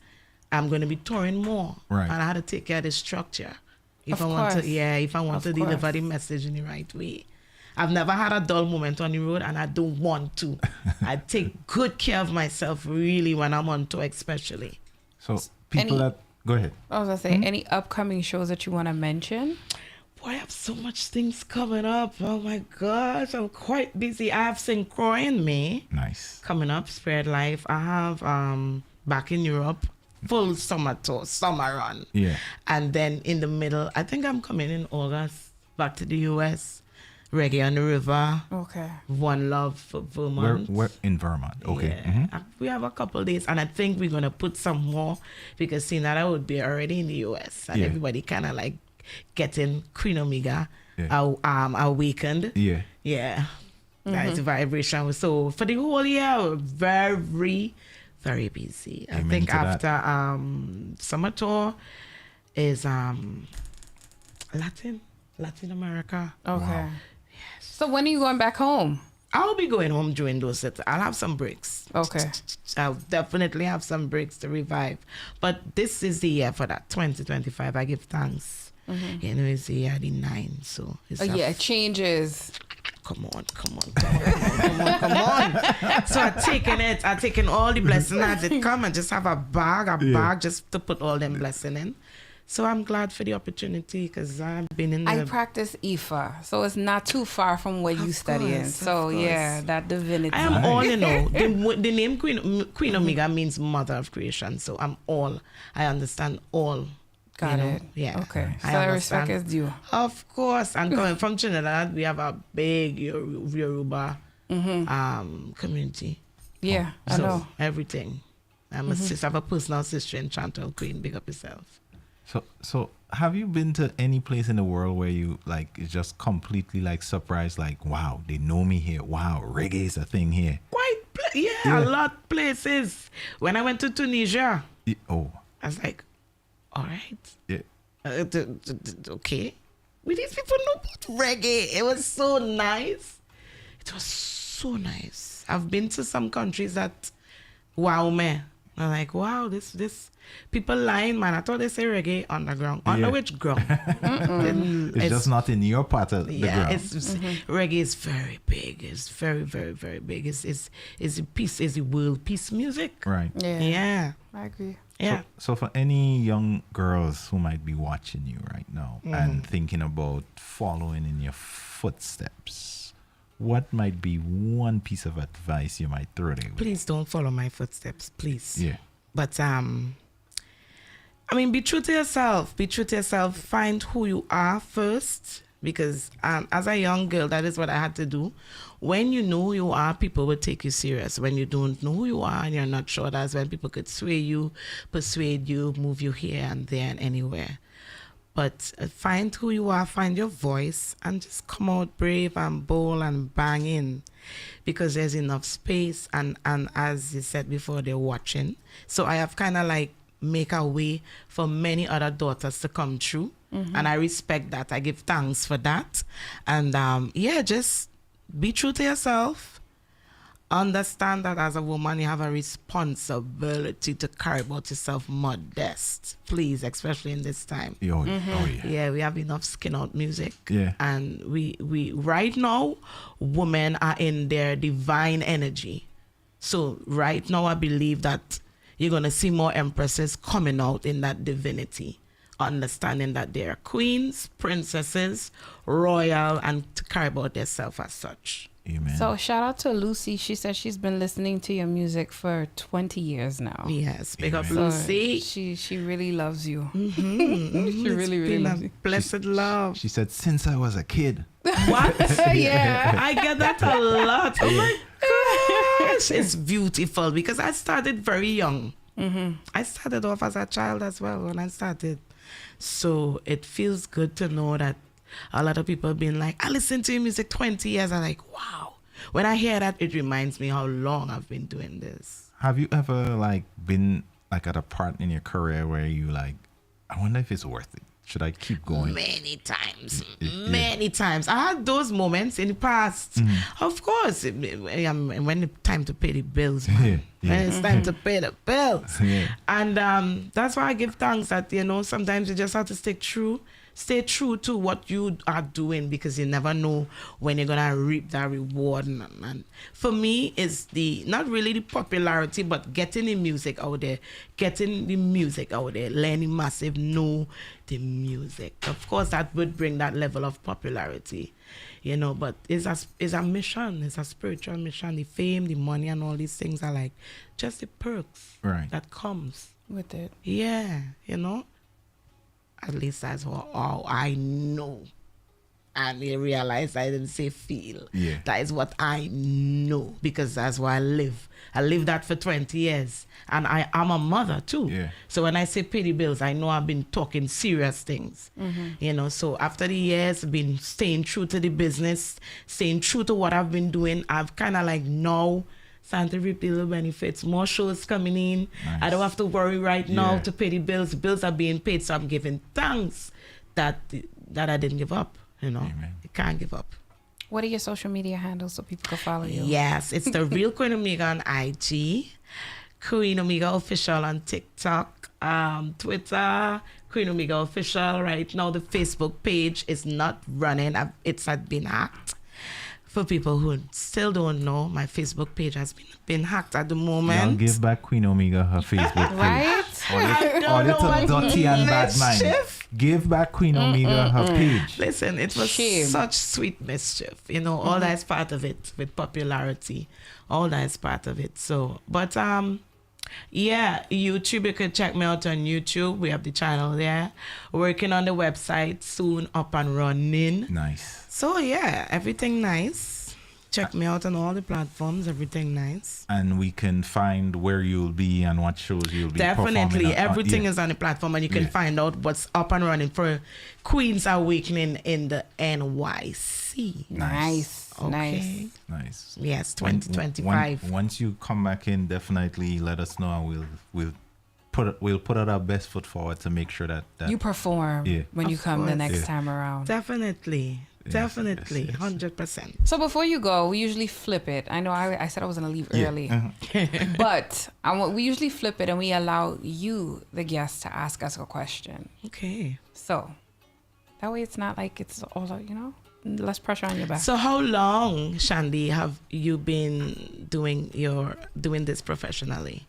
I'm going to be touring more, and I had to take care of the structure if I want to deliver the message in the right way. I've never had a dull moment on the road, and I don't want to. I take good care of myself, really, when I'm on tour, especially. So go ahead. I was gonna say, any upcoming shows that you want to mention? Boy, I have so much things coming up. Oh my gosh, I'm quite busy. I have St. Croix in May. Nice. Coming up, Spread Life. I have back in Europe full summer tour, summer run. Yeah. And then in the middle, I think I'm coming in August back to the US. Reggae on the River. Okay. One Love for Vermont. We're in Vermont. Okay. Yeah. Mhm. We have a couple days, and I think we're gonna put some more because seeing that I would be already in the US and Yeah. everybody kind of like getting Queen Omega Yeah. awakened. Yeah. Yeah. That's the vibration. So for the whole year, we're very, very busy. I Amen think to that. after summer tour is Latin America. Okay. Wow. So when are you going back home? I'll be going home during those sets. I'll have some breaks. Okay. I'll definitely have some breaks to revive. But this is the year for that, 2025. I give thanks. You know, it's the year the 9. So it's Yeah, it changes. Come on. So I'm taking all the blessings as it come and just have a bag just to put all them blessings in. So I'm glad for the opportunity because I've been in the... I practice IFA, so it's not too far from where you studying. course, So of yeah, course. that divinity. I am all, you know. The name Queen Omega means mother of creation. So I'm all. I understand all. Got you know? it. Yeah. Okay. I So respect is understand. due. Of course. And coming from Trinidad, we have a big Yoruba community. Yeah, I So know. everything. I'm a sister, I have a personal sister in Chantal Queen. Big up yourself. So have you been to any place in the world where you like is just completely like surprised, like, wow, they know me here. Wow, reggae is a thing here. A lot places. When I went to Tunisia, Oh, I was like, all right. yeah. Okay. Will these people know about reggae? It was so nice. It was so nice. I've been to some countries that wow me. I'm like, wow, this people lying, man. I thought they say reggae underground. Under which ground? It's just not in your part of the ground. Reggae is very big. It's very, very, very big. It's a piece, it's a world peace music. Right. Yeah. I agree. Yeah. So for any young girls who might be watching you right now and thinking about following in your footsteps, what might be one piece of advice you might throw their way? Please don't follow my footsteps, please. Yeah. But I mean, be true to yourself. Be true to yourself. Find who you are first. Because as a young girl, that is what I had to do. When you know who you are, people will take you serious. When you don't know who you are and you're not sure, that's when people could sway you, persuade you, move you here and there and anywhere. But find who you are, find your voice, and just come out brave and bold and bang in. Because there's enough space, and as you said before, they're watching. So I have kind of like make a way for many other daughters to come through. And I respect that. I give thanks for that. And just be true to yourself. Understand that as a woman, you have a responsibility to carry about yourself modest. Please, especially in this time. Oh, yeah. Yeah, we have enough skin out music. Yeah. And we right now, women are in their divine energy. So right now, I believe that you're going to see more empresses coming out in that divinity. Understanding that they are queens, princesses, royal, and to carry about themselves as such. Amen. So shout out to Lucy. She said she's been listening to your music for 20 years now. Yes, big up Amen. Lucy. She really loves you. She It's really, really been loves a you. blessed love. She said, since I was a kid. What? Yeah. I get that a lot. Oh my gosh. It's beautiful because I started very young. I started off as a child as well when I started. So it feels good to know that a lot of people have been like, I listened to your music 20 years. I'm like, wow. When I hear that, it reminds me how long I've been doing this. Have you ever like been like at a part in your career where you like, I wonder if it's worth it? Should I keep going? Many times. Many times. I had those moments in the past. Of course, when it's time to pay the bills, man. When it's time to pay the bills. And that's why I give thanks that, sometimes you just have to stick true stay true to what you are doing, because you never know when you're gonna reap that reward. And for me, it's the not really the popularity, but getting the music out there, letting Massive know the music. Of course, that would bring that level of popularity, you know. But it's a mission, it's a spiritual mission. The fame, the money, and all these things are like just the perks that comes with it. Yeah, you know. At least that's all I know. And you realize I didn't say feel. Yeah. That is what I know, because that's why I live. I lived that for 20 years. And I'm a mother too. Yeah. So when I say pay the bills, I know I've been talking serious things. You know, so after the years, been staying true to the business, staying true to what I've been doing, I've kind of like now starting to reap the little benefits. More shows coming in. Nice. I don't have to worry right now Yeah. to pay the bills. The bills are being paid, so I'm giving thanks that I didn't give up. You know, Amen. you can't give up. What are your social media handles so people can follow you? Yes, it's the real Queen Omega on IG, Queen Omega Official on TikTok, Twitter, Queen Omega Official. Right now, the Facebook page is not running. It's had been hacked. For people who still don't know, my Facebook page has been hacked at the moment. Y'all give back Queen Omega her Facebook page. Right? I Or don't know little what dirty and bad mind. mischief. Give back Queen Omega her page. Listen, it was Shame. such sweet mischief. You know, all that is part of it with popularity. All that is part of it. So, but yeah, YouTube, you can check me out on YouTube. We have the channel there. Working on the website, soon up and running. Nice. So yeah, everything nice. Check me out on all the platforms. Everything nice. And we can find where you'll be and what shows you'll be performing Definitely, at. everything Yeah. is on the platform, and you can Yeah. find out what's up and running for Queen's Awakening in the NYC. Nice. Okay. Nice. Yes, When- 2025. Once you come back in, definitely let us know, and we'll put out our best foot forward to make sure that You perform Yeah. when you Of come the course. next Yeah. time around. Definitely. Yes, Definitely. yes, yes. 100%. So before you go, we usually flip it. I know I said I was going to leave Yeah. early. Uh-huh. But we usually flip it and we allow you, the guest, to ask us a question. Okay. So that way it's not like it's all, less pressure on your back. So how long, Chandy, have you been doing this professionally?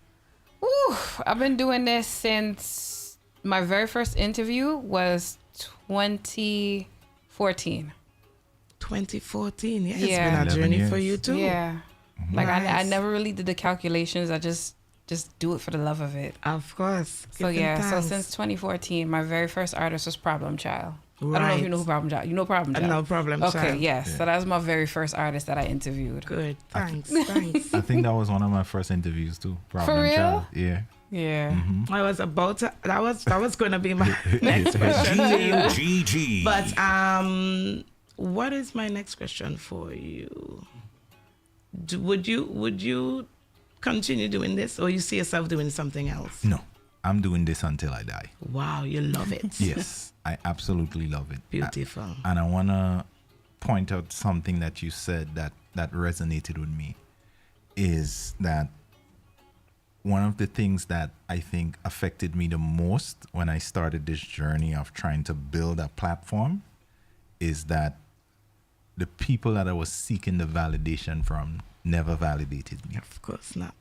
Ooh, I've been doing this since my very first interview was 2014. 2014. Yeah, Yeah. it's been a 11 journey years. for you too. Yeah. Like I Nice. never really did the calculations. I just do it for the love of it. Of course. So Giving yeah, so thanks. since 2014, my very first artist was Problem Child. I don't know if Right. you know who Problem Child. You know Problem Child? No Problem Okay, Child. yes. So that was my very first artist that I interviewed. Good. Thanks. Thanks. I think that was one of my first interviews too. Problem real? Child. Yeah. Yeah. I was about to. That was going to be my next question to you. GG. But what is my next question for you? Would you continue doing this, or you see yourself doing something else? No, I'm doing this until I die. Wow, you love it. Yes, I absolutely love it. Beautiful. And I want to point out something that you said that resonated with me, is that one of the things that I think affected me the most when I started this journey of trying to build a platform is that the people that I was seeking the validation from never validated me. Of course not.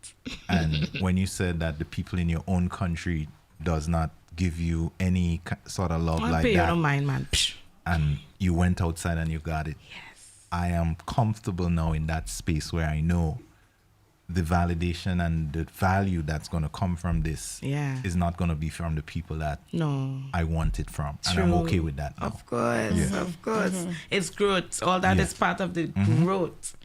And when you said that the people in your own country does not give you any sort of love I'll like pay you that, no mind, man. Psh. and you went outside and you got it. Yes. I am comfortable now in that space where I know the validation and the value that's going to come from this Yeah. is not going to be from the people that No. I want it from. And I'm True. okay with that now. Of course, Yeah. of course. It's growth. All that is Yeah. part of the growth.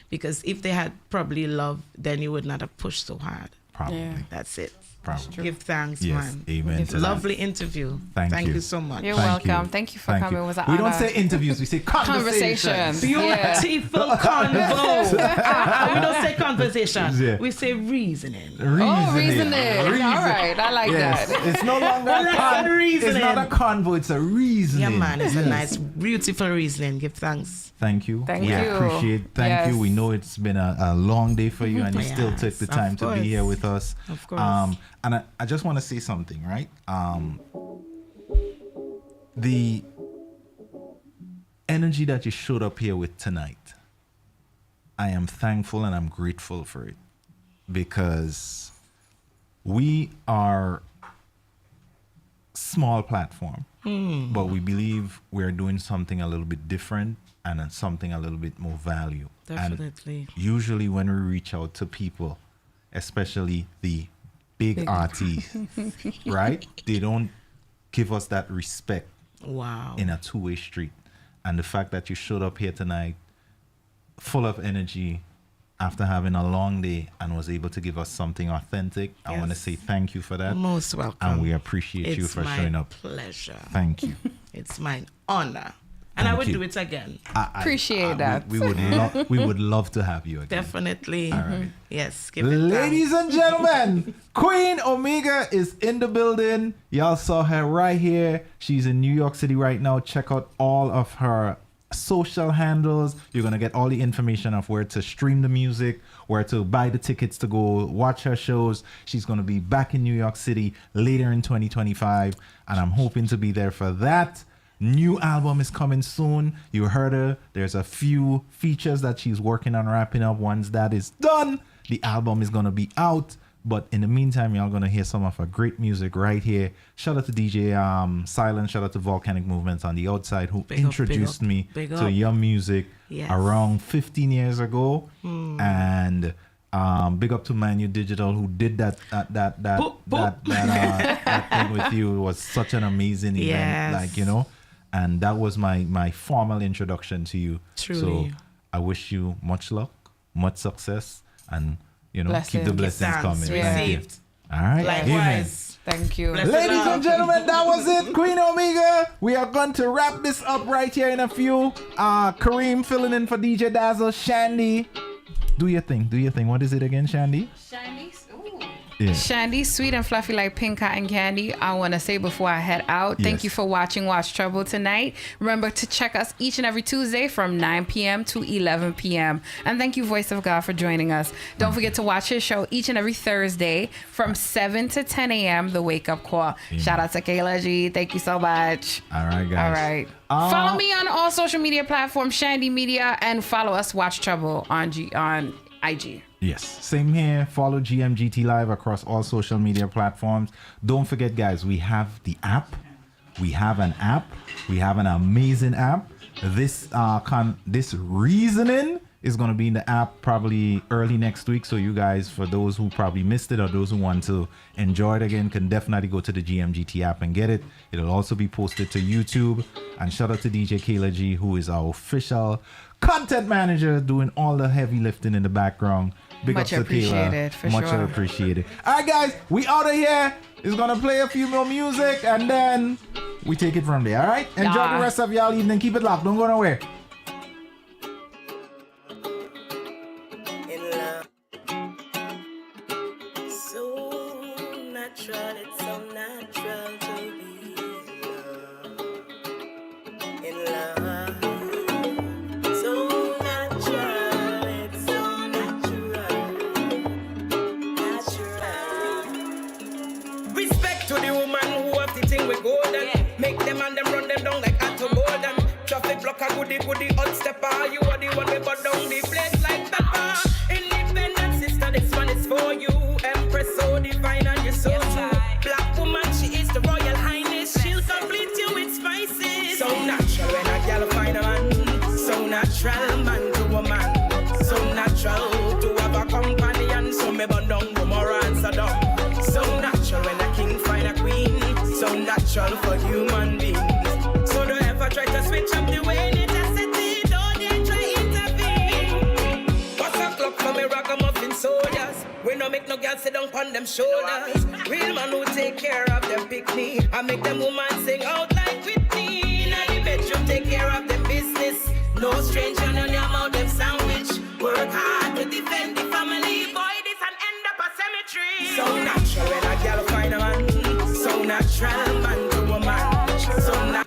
Because if they had probably love, then you would not have pushed so hard. Probably. Yeah. That's it. Probably. Give thanks, Yes. man. Amen to that. Lovely interview. Thank you. you so much. You're Thank welcome. you. Thank you for Thank coming. you. It was an We don't honor. say interviews, we say conversations. Conversations. Yeah. Beautiful convo. We don't say conversation. Yeah. We say reasoning. Oh, reasoning. All right. I like Yes. that. It's no longer I like that reasoning. It's not a convo, it's a reasoning. Yeah, man. It's a Yes. nice, beautiful reasoning. Give thanks. Thank you. Thank we you. appreciate. Thank you. Yes. We know it's been a long day for you, and you still Yes, took the of time to be here course. with us. Of course. And I just want to say something, right? The energy that you showed up here with tonight, I am thankful and I'm grateful for it, because we are small platform, but we believe we're doing something a little bit different and something a little bit more value. Definitely. And usually when we reach out to people, especially the big artists, right? They don't give us that respect. Wow. In a two-way street. And the fact that you showed up here tonight full of energy after having a long day and was able to give us something authentic, I want to say thank you for that. Most welcome. And we appreciate you for showing up. It's my pleasure. Thank you. It's my honor. And I would do it again. Appreciate that. We would love to have you again. Definitely. All right. Yes. Give it Ladies and gentlemen, Queen Omega is in the building. Y'all saw her right here. She's in New York City right now. Check out all of her social handles. You're going to get all the information of where to stream the music, where to buy the tickets to go watch her shows. She's going to be back in New York City later in 2025, and I'm hoping to be there for that. New album is coming soon. You heard her. There's a few features that she's working on wrapping up. Once that is done, the album is going to be out. But in the meantime, y'all going to hear some of her great music right here. Shout out to DJ Silent. Shout out to Volcanic Movements on the outside, who introduced me to your music around 15 years ago. And big up to Manu Digital, who did that thing with you. It was such an amazing event. Like, you know, and that was my formal introduction to you. Truly. So I wish you much luck, much success, and you know, Blessings. keep the blessings coming. Received. All right. Likewise. Thank you. Ladies and gentlemen, that was it. Queen Omega. We are going to wrap this up right here in a few. Kareem filling in for DJ Dazzle. Chandy, do your thing. Do your thing. What is it again, Chandy? Yeah. Chandy, sweet and fluffy like pink cotton candy. I want to say before I head out, thank you for watching Watch Trouble tonight. Remember to check us each and every Tuesday from 9 p.m. to 11 p.m. And thank you, Voice of God, for joining us. Don't forget to watch his show each and every Thursday from 7 to 10 a.m., The Wake Up Call. Shout out to Kayla G. Thank you so much. All right, guys. All right. Follow me on all social media platforms, Chandy Media, and follow us, Watch Trouble, on IG. Yes, same here. Follow GMGT Live across all social media platforms. Don't forget, guys, we have the app. We have an app. We have an amazing app. This reasoning is going to be in the app probably early next week. So you guys, for those who probably missed it or those who want to enjoy it again, can definitely go to the GMGT app and get it. It'll also be posted to YouTube. And shout out to DJ Kayla G, who is our official content manager, doing all the heavy lifting in the background. Big Much up to appreciated, Kayla. for Much sure. appreciated. All right, guys, we out of here. It's gonna play a few more music and then we take it from there. All right, enjoy the rest of y'all evening. Keep it locked. Don't go nowhere. Goody hot stepper, you are the one we put down the place like that. Independent sister, this one is for you. Empress so divine and you're so true. Black woman, she is the royal highness. She'll complete you with spices. So natural when a girl find a man. So natural man to a man. So natural to have a companion. So me burn down Gomorrah and Sodom. So natural when a king find a queen. So natural for human beings. So don't ever try to switch up the way. We no make no girl sit down on them shoulders. Real man who take care of them pick me. I make them woman sing out like Whitney. Now the bedroom take care of them business. No stranger on your mouth them sandwich. Work hard to defend the family. Boy, this and end up a cemetery. So natural when a girl find a man. So natural man to a man. So natural.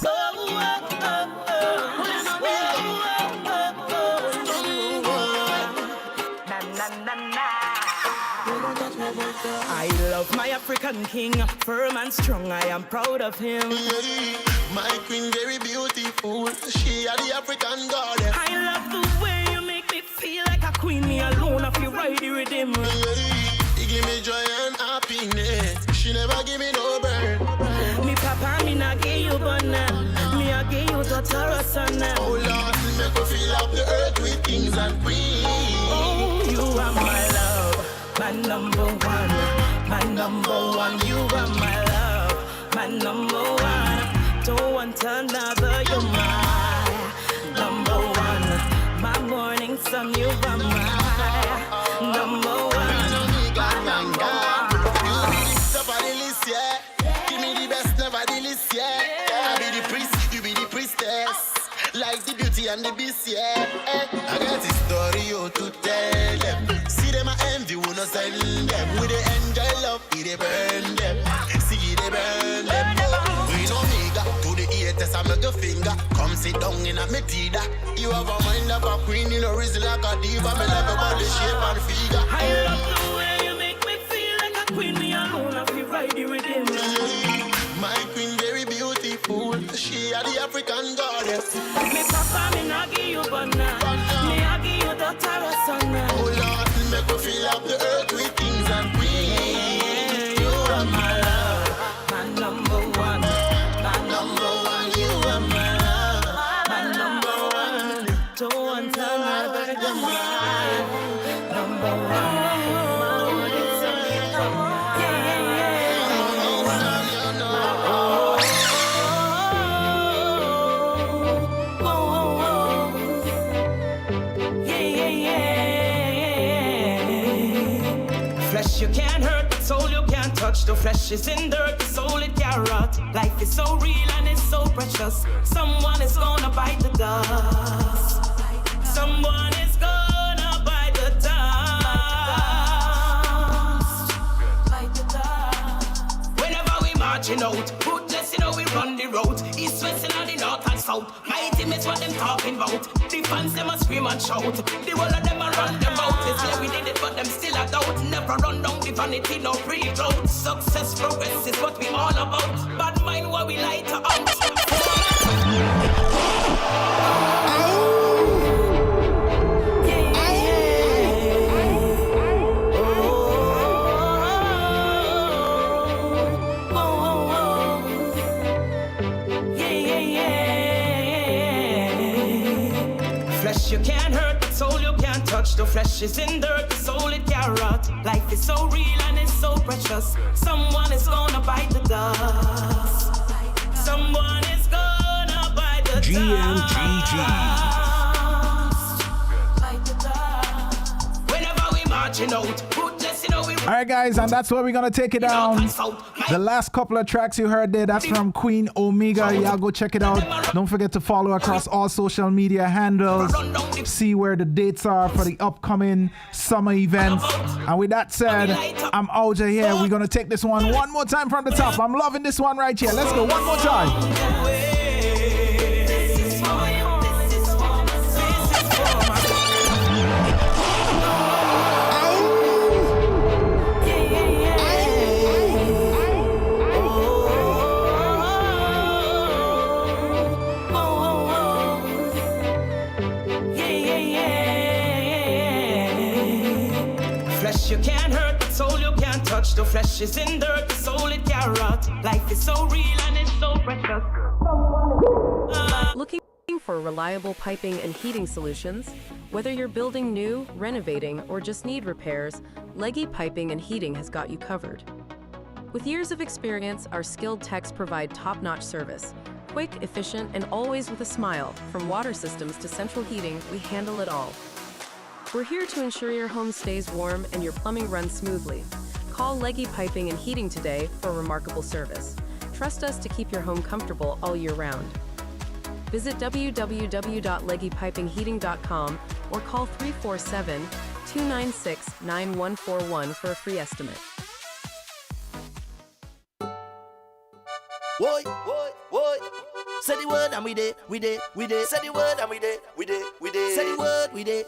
So, I love my African king, firm and strong, I am proud of him. My queen very beautiful, she are the African goddess. I love the way you make me feel like a queen, me alone, I feel right here with him. He give me joy and happiness, she never give me no burn. Me papa, me not give you banana, me I give you daughter or son. Oh Lord, make me fill up the earth with kings and queens. Oh, you are my love, my number one, my number one. You are my love, my number one. Don't want another, you're my number one. My morning sun, you are my number one. Number one. You be the top of the list, yeah. Give me the best, never the least, yeah. I be the priest, you be the priestess. Like the beauty and the beast, yeah. I got a story to tell them. See them, I envy, we no send them. We the enjoy love, we they burn them. See they burn them. We no mega to the haters, I make a finger. Come sit down in a me teeter. You have a mind of a queen, you know, reason like a diva. Me love about the shape and figure. I love the way you make me feel like a queen, me alone, I feel right here with him. My queen very beautiful, she are the African goddess. Me papa, me not give you banana, me I give you daughter or son. Oh Lord, make me fill up the earth with kings and queens. You are my love, my number one, my number one. You are my love, my number one. Don't want another than my number one. You can't hurt, soul you can't touch. The flesh is in dirt, the soul it can't rot. Life is so real and it's so precious. Someone is gonna bite the dust. Someone is gonna bite the dust. Bite the dust. Whenever we marching out, goodness, you know we run the road. East, west, and the north and south. My team is what them talking about. The fans them a scream and shout. The whole of them a run them out. It's like we did it, but them still a doubt. Never run down the vanity, no pre-drought. Success, progress is what we all about. Bad mind what we like to out. You can't hurt, soul you can't touch. The flesh is in dirt, the soul it can't rot. Life is so real and it's so precious. Someone is gonna bite the dust. Someone is gonna bite the GMGG. dust. Bite the dust. Whenever we marching out, goodness, you know we. All right, guys, and that's where we're gonna take it down. The last couple of tracks you heard there, that's from Queen Omega. Y'all go check it out. Don't forget to follow across all social media handles. See where the dates are for the upcoming summer events. And with that said, I'm Oja here. We're gonna take this one more time from the top. I'm loving this one right here. Let's go one more time. You can't hurt, soul you can't touch. The flesh is in dirt, the soul it can't rot. Life is so real and it's so precious. Looking for reliable piping and heating solutions? Whether you're building new, renovating, or just need repairs, Leggy Piping and Heating has got you covered. With years of experience, our skilled techs provide top-notch service. Quick, efficient, and always with a smile. From water systems to central heating, we handle it all. We're here to ensure your home stays warm and your plumbing runs smoothly. Call Leggy Piping and Heating today for remarkable service. Trust us to keep your home comfortable all year round. Visit www.leggypipingheating.com or call 347-296-9141 for a free estimate. Boy, say the word and we did. Say the word and we did. Say the word, we did.